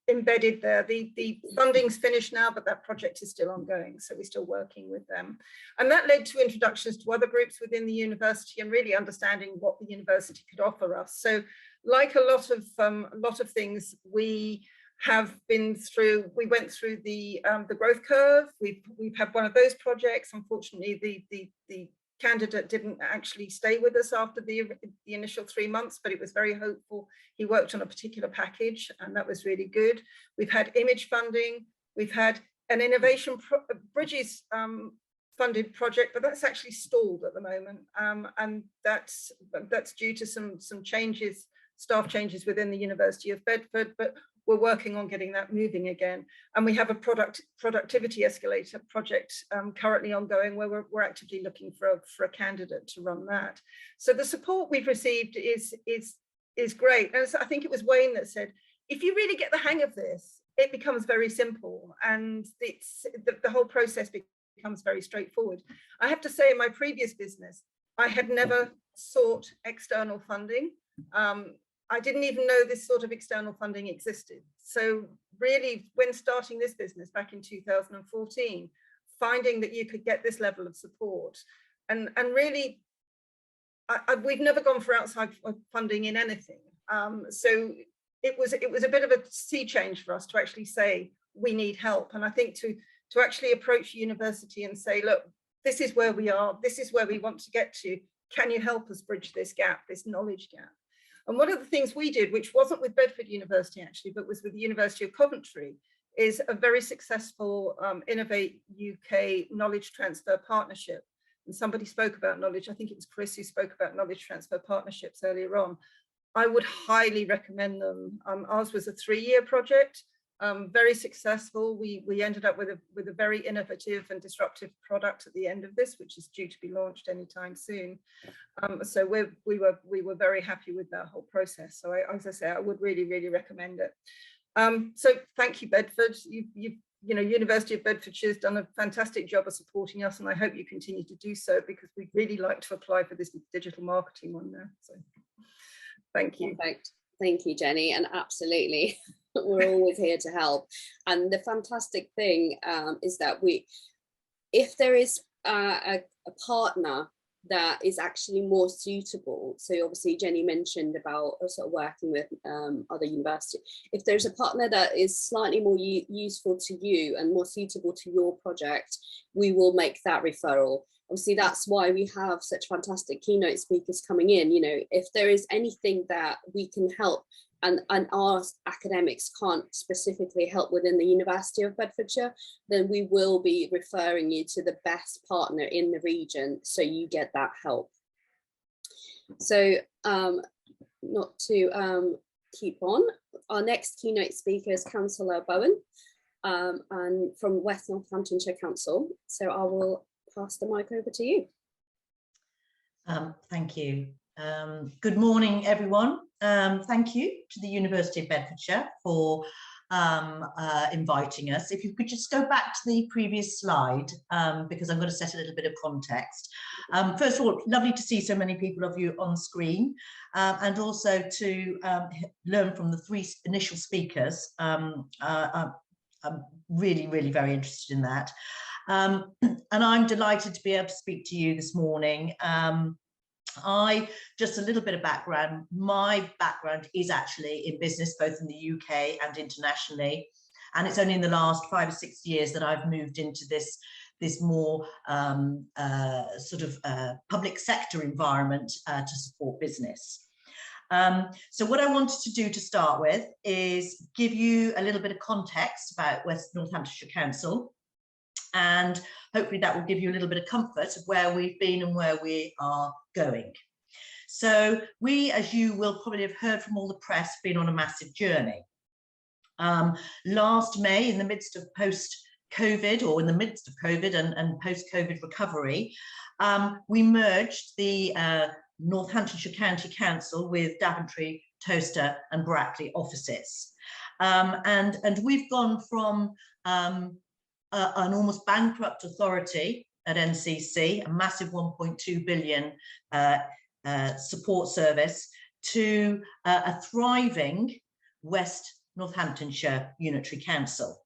embedded there. The funding's finished now, but that project is still ongoing. So we're still working with them. And that led to introductions to other groups within the university and really understanding what the university could offer us. So like a lot of things, we went through the growth curve. We've had one of those projects. Unfortunately, the candidate didn't actually stay with us after the initial 3 months, but it was very hopeful. He worked on a particular package, and that was really good. We've had image funding. We've had an innovation bridges funded project, but that's actually stalled at the moment, and that's due to some changes, staff changes within the University of Bedford, but we're working on getting that moving again. And we have a productivity escalator project currently ongoing, where we're actively looking for a candidate to run that. So the support we've received is great. And I think it was Wayne that said, if you really get the hang of this, it becomes very simple, and the whole process becomes very straightforward. I have to say, in my previous business, I had never sought external funding. I didn't even know this sort of external funding existed. So really, when starting this business back in 2014, finding that you could get this level of support, and really, we've never gone for outside funding in anything. So it was a bit of a sea change for us to actually say, we need help. And I think to actually approach university and say, look, this is where we are, this is where we want to get to. Can you help us bridge this gap, this knowledge gap? And one of the things we did, which wasn't with Bedford University actually, but was with the University of Coventry, is a very successful Innovate UK knowledge transfer partnership. And somebody spoke about knowledge. I think it was Chris who spoke about knowledge transfer partnerships earlier on. I would highly recommend them. Ours was a 3-year project, very successful. We ended up with a very innovative and disruptive product at the end of this, which is due to be launched anytime soon. So we were very happy with that whole process. So as I say, I would really recommend it. So thank you, Bedford. University of Bedfordshire has done a fantastic job of supporting us, and I hope you continue to do so, because we'd really like to apply for this digital marketing one now. So thank you. Perfect. Thank you, Jenny, and absolutely. We're always here to help. And the fantastic thing is that if there is a partner that is actually more suitable. So obviously Jenny mentioned about sort of working with other universities. If there's a partner that is slightly more useful to you and more suitable to your project, we will make that referral. Obviously, that's why we have such fantastic keynote speakers coming in. You know, if there is anything that we can help and our academics can't specifically help within the University of Bedfordshire, then we will be referring you to the best partner in the region so you get that help. So not to keep on, our next keynote speaker is Councillor Bowen and from West Northamptonshire Council. So I will pass the mic over to you. Thank you. Good morning, everyone. Thank you to the University of Bedfordshire for inviting us. If you could just go back to the previous slide, because I'm going to set a little bit of context. First of all, lovely to see so many people of you on screen, and also to learn from the three initial speakers. I'm really, really very interested in that. And I'm delighted to be able to speak to you this morning. Just a little bit of background. My background is actually in business, both in the UK and internationally. And it's only in the last 5 or 6 years that I've moved into this more sort of public sector environment to support business. So what I wanted to do to start with is give you a little bit of context about West Northamptonshire Council, and hopefully that will give you a little bit of comfort of where we've been and where we are going. So we, as you will probably have heard from all the press, been on a massive journey. Last May, in the midst of post-COVID, or in the midst of COVID and post-COVID recovery, we merged the Northamptonshire County Council with Daventry, Towcester and Brackley offices. And we've gone from an almost bankrupt authority at NCC, a massive 1.2 billion support service, to a thriving West Northamptonshire Unitary Council.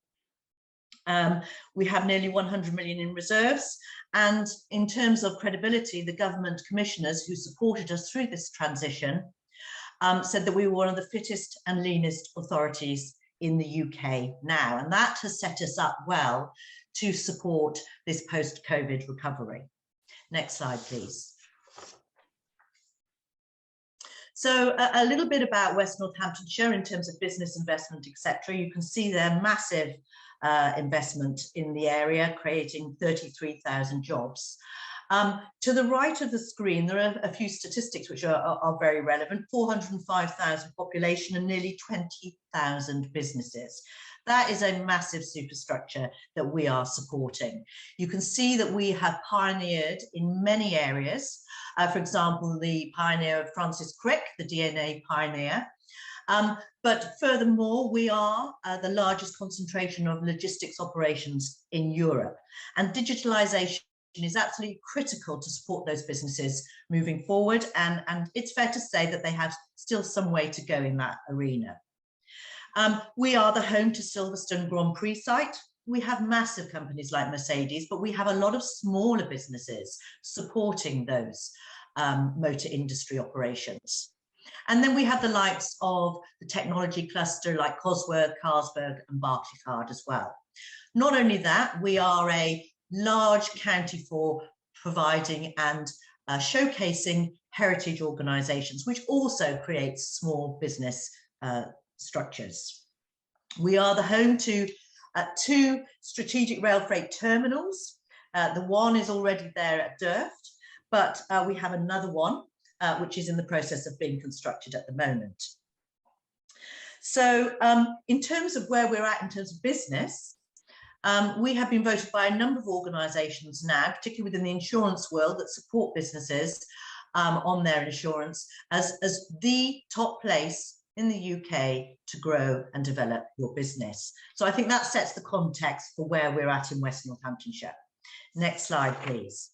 We have nearly 100 million in reserves, and in terms of credibility, the government commissioners who supported us through this transition said that we were one of the fittest and leanest authorities in the UK now, and that has set us up well to support this post-COVID recovery. Next slide, please. So a little bit about West Northamptonshire in terms of business investment, etc. You can see their massive investment in the area, creating 33,000 jobs. To the right of the screen, there are a few statistics which are very relevant. 405,000 population and nearly 20,000 businesses. That is a massive superstructure that we are supporting. You can see that we have pioneered in many areas. For example, the pioneer of Francis Crick, the DNA pioneer. But furthermore, we are the largest concentration of logistics operations in Europe. And digitalisation is absolutely critical to support those businesses moving forward, and it's fair to say that they have still some way to go in that arena. We are the home to Silverstone Grand Prix site. We have massive companies like Mercedes, but we have a lot of smaller businesses supporting those motor industry operations. And then we have the likes of the technology cluster like Cosworth, Carlsberg and Barclaycard as well. Not only that, we are a large county for providing and showcasing heritage organisations, which also creates small business structures. We are the home to 2 strategic rail freight terminals. The one is already there at Durft, but we have another one which is in the process of being constructed at the moment. So in terms of where we're at in terms of business, we have been voted by a number of organisations now, particularly within the insurance world, that support businesses on their insurance as the top place in the UK to grow and develop your business. So I think that sets the context for where we're at in West Northamptonshire. Next slide, please.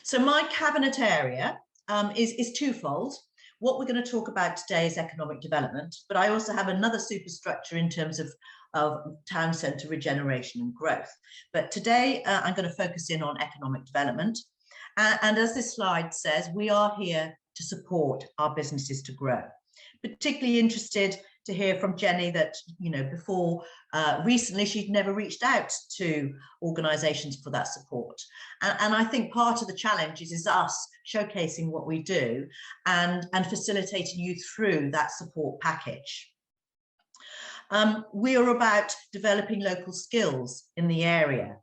So my cabinet area is twofold. What we're going to talk about today is economic development, but I also have another superstructure in terms of town centre regeneration and growth. But today I'm going to focus in on economic development. And as this slide says, we are here to support our businesses to grow. Particularly interested to hear from Jenny that, you know, before recently she'd never reached out to organisations for that support. And I think part of the challenge is us showcasing what we do and facilitating you through that support package. We are about developing local skills in the area.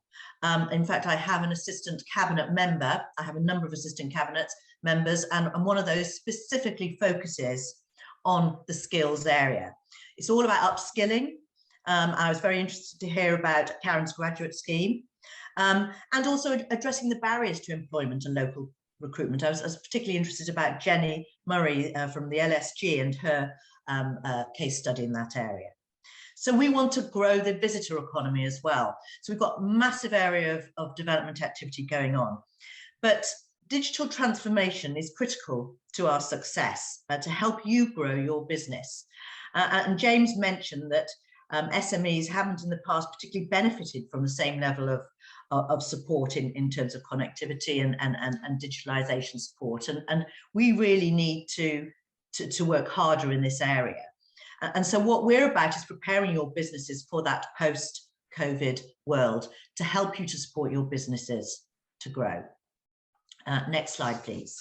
In fact, I have an assistant cabinet member. I have a number of assistant cabinet members, and one of those specifically focuses on the skills area. It's all about upskilling. I was very interested to hear about Karen's graduate scheme, and also addressing the barriers to employment and local recruitment. I was particularly interested about Jenny Murray from the LSG and her case study in that area. So we want to grow the visitor economy as well. So we've got a massive area of development activity going on. But digital transformation is critical to our success, to help you grow your business. And James mentioned that SMEs haven't in the past particularly benefited from the same level of support in terms of connectivity and digitalization support. And we really need to work harder in this area. And so what we're about is preparing your businesses for that post-COVID world to help you to support your businesses to grow. Next slide, please.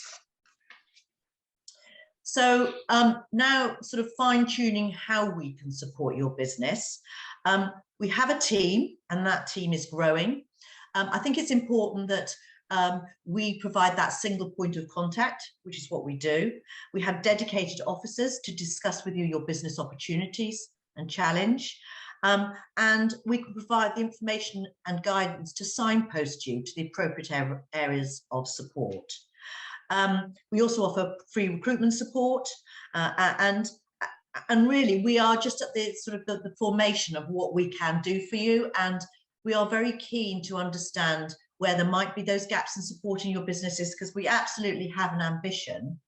So now sort of fine-tuning how we can support your business. We have a team, and that team is growing. I think it's important that we provide that single point of contact, which is what we do. We have dedicated officers to discuss with you your business opportunities and challenge. And we can provide the information and guidance to signpost you to the appropriate areas of support. We also offer free recruitment support, and really we are just at the sort of the formation of what we can do for you, and we are very keen to understand where there might be those gaps in supporting your businesses, because we absolutely have an ambition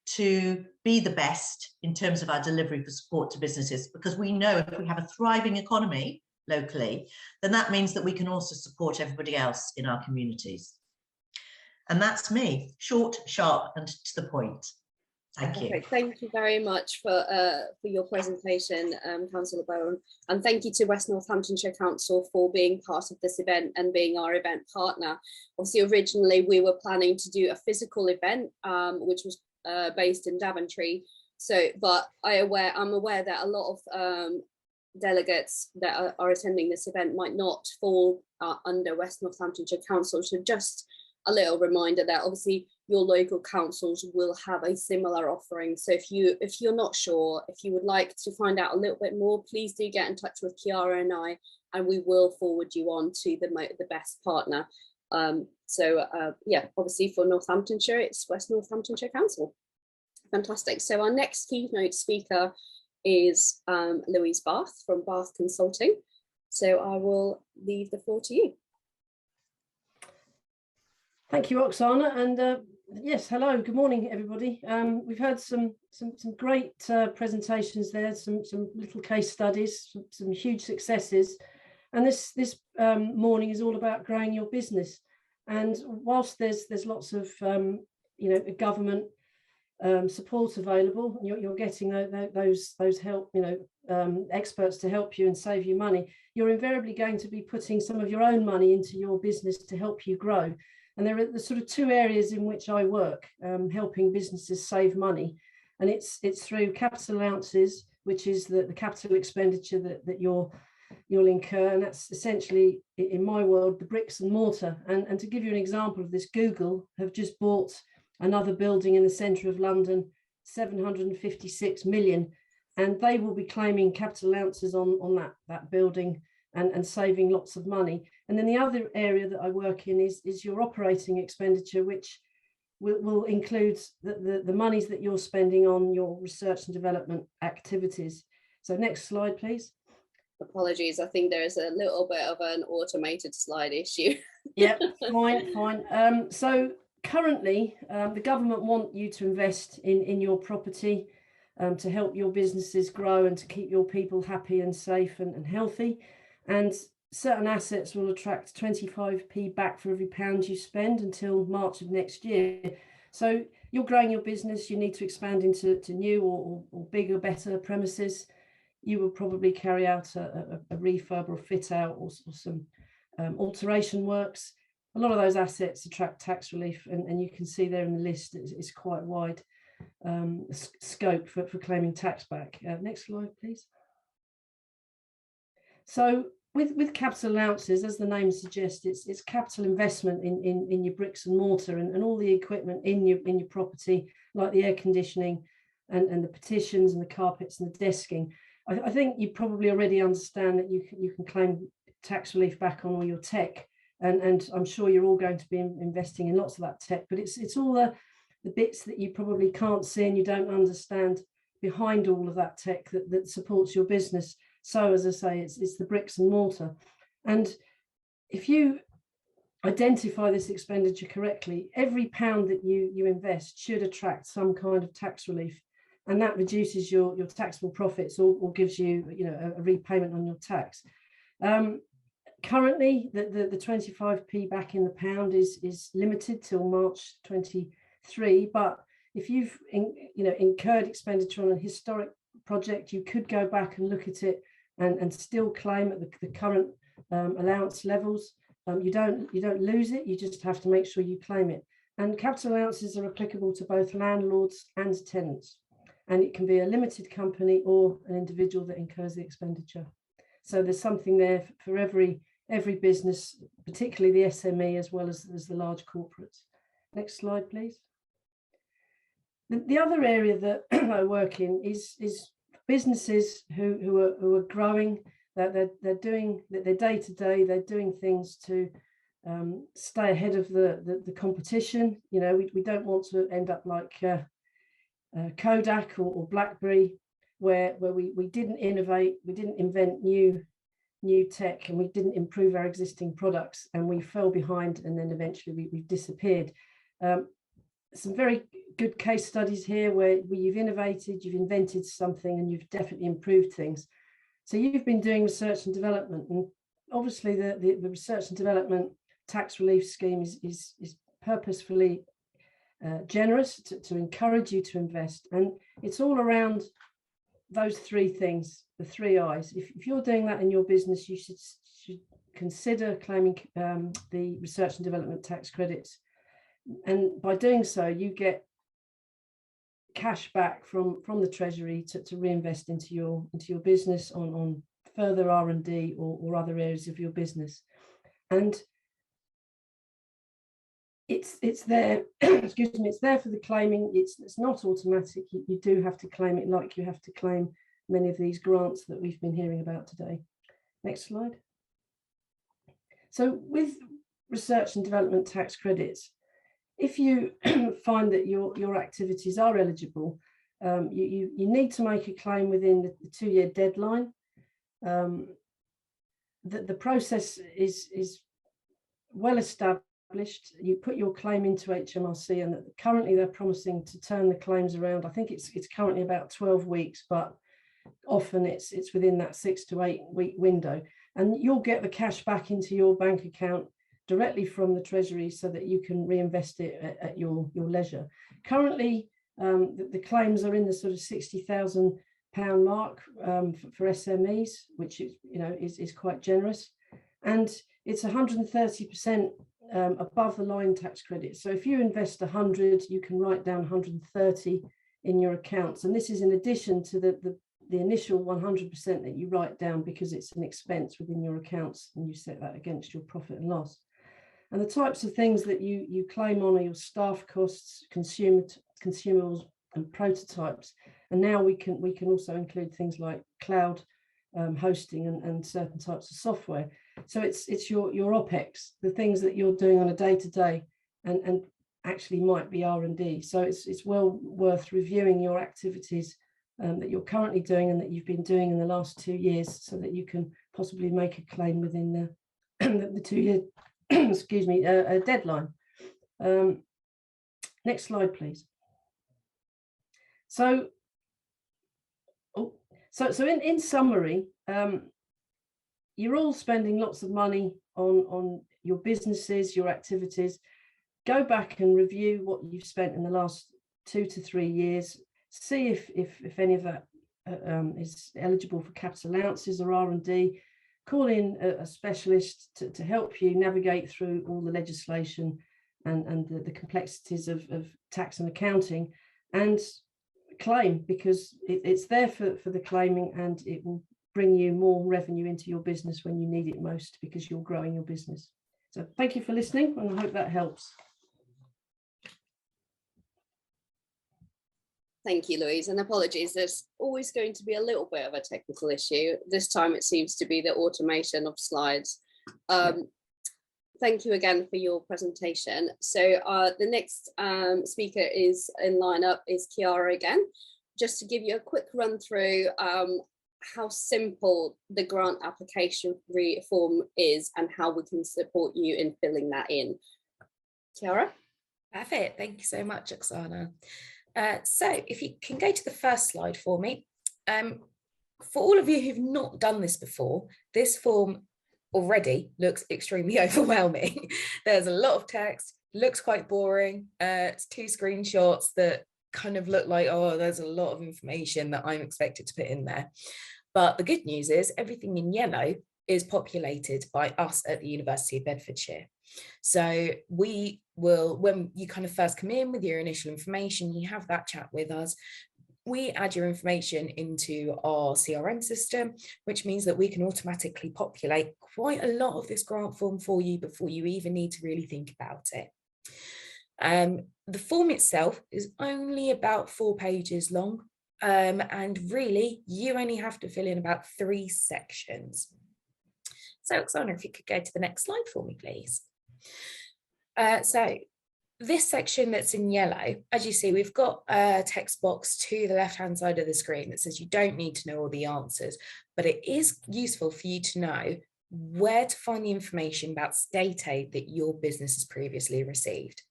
to be the best in terms of our delivery for support to businesses, because we know if we have a thriving economy locally, then that means that we can also support everybody else in our communities. And that's me, short, sharp, and to the point. Thank you. Thank you very much for your presentation, Councillor Bowen, and thank you to West Northamptonshire Council for being part of this event and being our event partner. Obviously, originally we were planning to do a physical event, which was based in Daventry. So, but I'm aware that a lot of delegates that are attending this event might not fall under West Northamptonshire Council. So just a little reminder that obviously your local councils will have a similar offering. So if you're not sure, if you would like to find out a little bit more, please do get in touch with Kiara and I, and we will forward you on to the best partner. Yeah, obviously for Northamptonshire, it's West Northamptonshire Council. Fantastic. So our next keynote speaker is Louise Barth from Barth Consulting. So I will leave the floor to you. Thank you, Oksana, and yes, hello, good morning, everybody. We've heard some great presentations there, some little case studies, some huge successes, and this morning is all about growing your business. And whilst there's lots of government support available, you're getting those help, experts to help you and save you money, you're invariably going to be putting some of your own money into your business to help you grow. And there are the sort of two areas in which I work, helping businesses save money. And it's through capital allowances, which is the capital expenditure that you'll incur. And that's essentially, in my world, the bricks and mortar. And to give you an example of this, Google have just bought another building in the centre of London, 756 million. And they will be claiming capital allowances on that building and saving lots of money. And then the other area that I work in is your operating expenditure, which will include the monies that you're spending on your research and development activities. So next slide, please. Apologies, I think there is a little bit of an automated slide issue. Yeah, fine. So currently, the government want you to invest in your property to help your businesses grow and to keep your people happy and safe and healthy. And certain assets will attract 25p back for every pound you spend until March of next year. So you're growing your business, you need to expand into new or bigger, better premises. You will probably carry out a refurb or a fit out or some alteration works. A lot of those assets attract tax relief, and you can see there in the list it's quite wide scope for claiming tax back. Next slide, please. So with capital allowances, as the name suggests, it's capital investment in your bricks and mortar and all the equipment in your property, like the air conditioning and the partitions and the carpets and the desking. I think you probably already understand that you can claim tax relief back on all your tech, and I'm sure you're all going to be investing in lots of that tech, but it's all the bits that you probably can't see and you don't understand behind all of that tech that supports your business. So as I say, it's the bricks and mortar. And if you identify this expenditure correctly, every pound that you invest should attract some kind of tax relief, and that reduces your taxable profits or gives you a repayment on your tax. Currently, the 25p back in the pound is limited till March 23, but if you've incurred expenditure on a historic project, you could go back and look at it and still claim at the current allowance levels. You don't lose it, you just have to make sure you claim it. And capital allowances are applicable to both landlords and tenants, and it can be a limited company or an individual that incurs the expenditure. So there's something there for every business, particularly the SME as well as the large corporates. Next slide, please. The other area that I work in is businesses who are growing. That they're doing their day to day. They're doing things to stay ahead of the competition. We don't want to end up like Kodak or BlackBerry, where we didn't innovate, we didn't invent new tech, and we didn't improve our existing products, and we fell behind, and then eventually we disappeared. Some very good case studies here where you've innovated, you've invented something, and you've definitely improved things. So you've been doing research and development, and obviously the research and development tax relief scheme is purposefully generous to encourage you to invest, and it's all around those three things, the three I's. If you're doing that in your business, you should consider claiming the research and development tax credits, and by doing so you get cash back from the Treasury to reinvest into your business on further R&D or other areas of your business. And it's there excuse me, it's there for the claiming. It's not automatic. You do have to claim it, like you have to claim many of these grants that we've been hearing about today. Next slide. So with research and development tax credits, if you find that your activities are eligible, you need to make a claim within the 2-year deadline. The process is well established. You put your claim into HMRC, and currently they're promising to turn the claims around. I think it's currently about 12 weeks, but often it's within that 6 to 8 week window, and you'll get the cash back into your bank account directly from the Treasury so that you can reinvest it at your leisure. Currently, the claims are in the sort of £60,000 mark for SMEs, which is quite generous, and it's 130% above the line tax credit. So if you invest 100, you can write down 130 in your accounts, and this is in addition to the initial 100% that you write down, because it's an expense within your accounts and you set that against your profit and loss. And the types of things that you claim on are your staff costs, consumables and prototypes. And now we can also include things like cloud hosting and certain types of software. So it's your OPEX, the things that you're doing on a day-to-day and actually might be R&D. So it's well worth reviewing your activities that you're currently doing and that you've been doing in the last 2 years, so that you can possibly make a claim within the 2-year excuse me, a deadline. Next slide, please. So in summary, you're all spending lots of money on your businesses, your activities. Go back and review what you've spent in the last 2 to 3 years. See if any of that is eligible for capital allowances or R&D. Call in a specialist to help you navigate through all the legislation and the complexities of tax and accounting, and claim, because it's there for the claiming, and it will bring you more revenue into your business when you need it most, because you're growing your business. So thank you for listening, and I hope that helps. Thank you, Louise, and apologies, there's always going to be a little bit of a technical issue. This time it seems to be the automation of slides. Thank you again for your presentation. So the next speaker is in lineup is Chiara again. Just to give you a quick run through how simple the grant application form is and how we can support you in filling that in. Chiara? Perfect, thank you so much, Oksana. So if you can go to the first slide for me. For all of you who've not done this before, this form already looks extremely overwhelming. There's a lot of text, looks quite boring. It's 2 screenshots that kind of look like, oh, there's a lot of information that I'm expected to put in there. But the good news is everything in yellow is populated by us at the University of Bedfordshire. So we will, when you kind of first come in with your initial information, you have that chat with us. We add your information into our CRM system, which means that we can automatically populate quite a lot of this grant form for you before you even need to really think about it. The form itself is only about 4 pages long, and really you only have to fill in about 3 sections. So Oksana, if you could go to the next slide for me, please. So this section that's in yellow, as you see, we've got a text box to the left-hand side of the screen that says you don't need to know all the answers, but it is useful for you to know where to find the information about state aid that your business has previously received.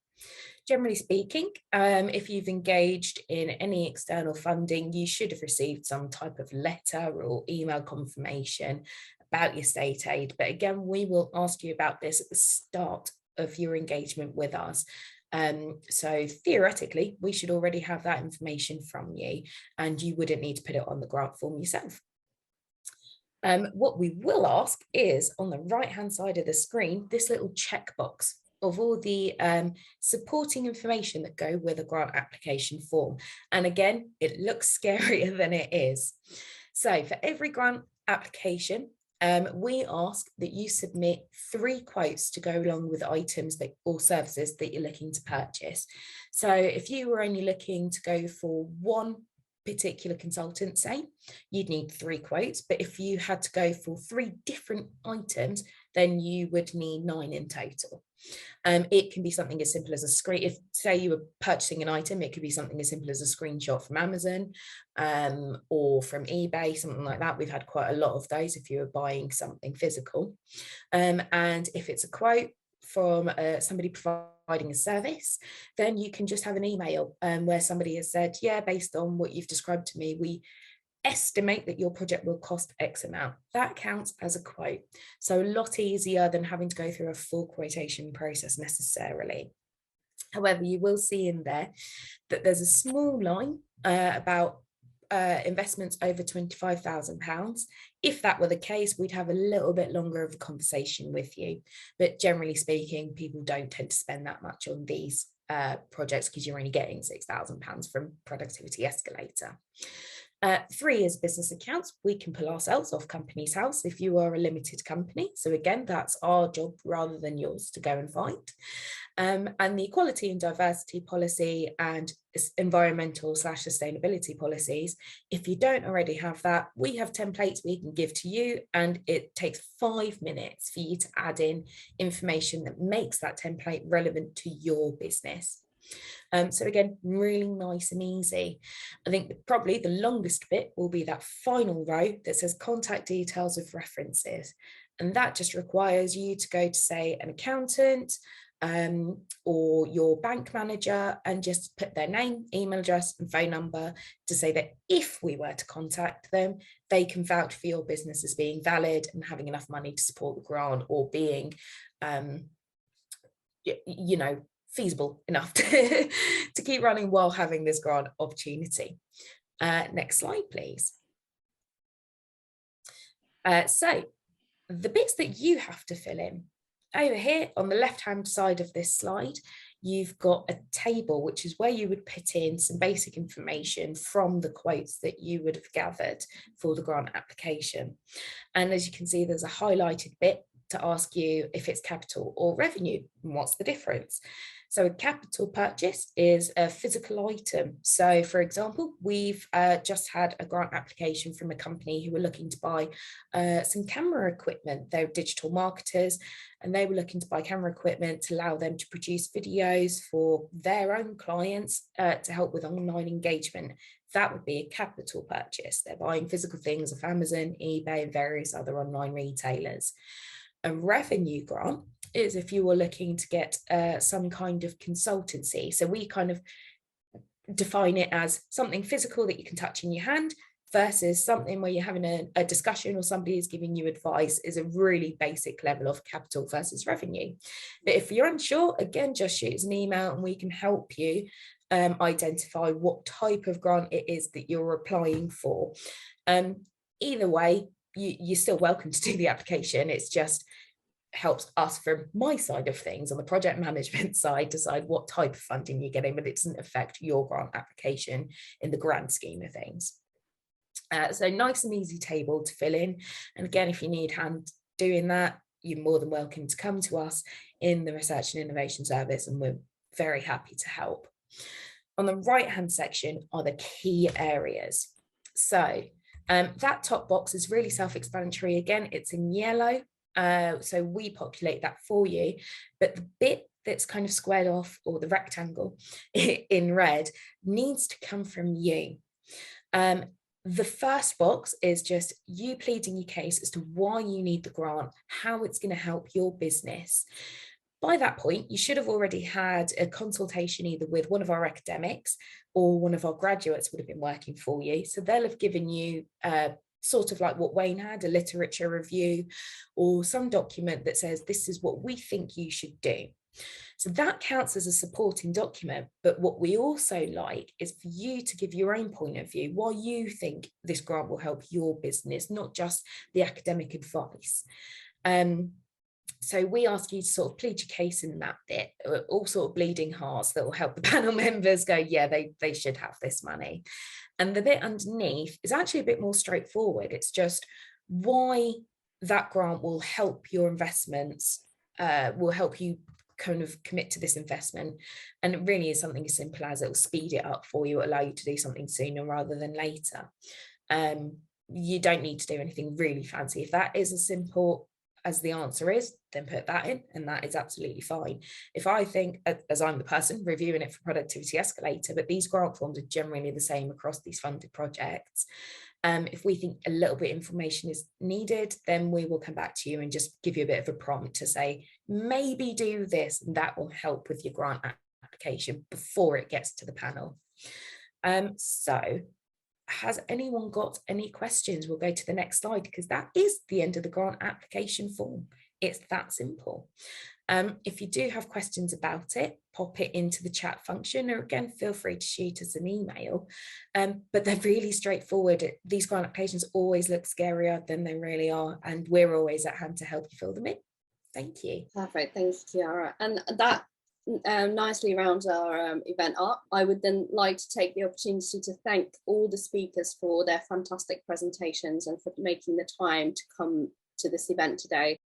Generally speaking, if you've engaged in any external funding, you should have received some type of letter or email confirmation about your state aid. But again, we will ask you about this at the start of your engagement with us. So theoretically, we should already have that information from you, and you wouldn't need to put it on the grant form yourself. What we will ask is on the right-hand side of the screen, this little checkbox of all the supporting information that go with a grant application form. And again, it looks scarier than it is. So for every grant application, we ask that you submit 3 quotes to go along with items that or services that you're looking to purchase. So if you were only looking to go for one particular consultant, say, you'd need 3 quotes, but if you had to go for 3 different items, then you would need 9 in total. It can be something as simple as a screen. If say you were purchasing an item, it could be something as simple as a screenshot from Amazon or from eBay, something like that. We've had quite a lot of those if you were buying something physical. And if it's a quote from somebody providing a service, then you can just have an email where somebody has said, yeah, based on what you've described to me, we estimate that your project will cost X amount. That counts as a quote. So a lot easier than having to go through a full quotation process necessarily. However, you will see in there that there's a small line about investments over £25,000. If that were the case, we'd have a little bit longer of a conversation with you. But generally speaking, people don't tend to spend that much on these projects because you're only getting £6,000 from Productivity Escalator. 3 is business accounts. We can pull ourselves off Companies House if you are a limited company. So again, that's our job rather than yours to go and find. And the equality and diversity policy and environmental/sustainability policies, if you don't already have that, we have templates we can give to you, and it takes 5 minutes for you to add in information that makes that template relevant to your business. So again, really nice and easy. I think probably the longest bit will be that final row that says contact details of references. And that just requires you to go to, say, an accountant or your bank manager, and just put their name, email address and phone number to say that if we were to contact them, they can vouch for your business as being valid and having enough money to support the grant, or being feasible enough to keep running while having this grant opportunity. Next slide, please. So the bits that you have to fill in. Over here on the left-hand side of this slide, you've got a table, which is where you would put in some basic information from the quotes that you would have gathered for the grant application. And as you can see, there's a highlighted bit to ask you if it's capital or revenue, and what's the difference. So a capital purchase is a physical item. So for example, we've just had a grant application from a company who were looking to buy some camera equipment. They're digital marketers, and they were looking to buy camera equipment to allow them to produce videos for their own clients to help with online engagement. That would be a capital purchase. They're buying physical things off Amazon, eBay, and various other online retailers. A revenue grant is if you were looking to get some kind of consultancy. So we kind of define it as something physical that you can touch in your hand versus something where you're having a discussion or somebody is giving you advice, is a really basic level of capital versus revenue. But if you're unsure, again, just shoot us an email and we can help you identify what type of grant it is that you're applying for. Either way, you're still welcome to do the application. It's just helps us from my side of things on the project management side decide what type of funding you're getting, but it doesn't affect your grant application in the grand scheme of things. So nice and easy table to fill in. And again, if you need hand doing that, you're more than welcome to come to us in the Research and Innovation Service, and we're very happy to help. On the right hand section are the key areas. So that top box is really self-explanatory. Again, it's in yellow. So we populate that for you, but the bit that's kind of squared off, or the rectangle in red, needs to come from you. The first box is just you pleading your case as to why you need the grant, how it's going to help your business. By that point, you should have already had a consultation either with one of our academics or one of our graduates would have been working for you. So they'll have given you sort of like what Wayne had, a literature review or some document that says this is what we think you should do. So that counts as a supporting document. But what we also like is for you to give your own point of view, why you think this grant will help your business, not just the academic advice. So we ask you to sort of plead your case in that bit, all sort of bleeding hearts that will help the panel members go, yeah, they should have this money. And the bit underneath is actually a bit more straightforward. It's just why that grant will help your investments, will help you kind of commit to this investment. And it really is something as simple as it will speed it up for you, allow you to do something sooner rather than later. You don't need to do anything really fancy. If that is as simple as the answer is, then put that in, and that is absolutely fine. If I think, as I'm the person reviewing it for Productivity Escalator, but these grant forms are generally the same across these funded projects. If we think a little bit of information is needed, then we will come back to you and just give you a bit of a prompt to say, maybe do this, and that will help with your grant application before it gets to the panel. So has anyone got any questions? We'll go to the next slide, because that is the end of the grant application form. It's that simple. If you do have questions about it, pop it into the chat function, or again, feel free to shoot us an email. But they're really straightforward. These grant applications always look scarier than they really are, and we're always at hand to help you fill them in. Thank you. Perfect, thanks, Kiara. And that nicely rounds our event up. I would then like to take the opportunity to thank all the speakers for their fantastic presentations and for making the time to come to this event today.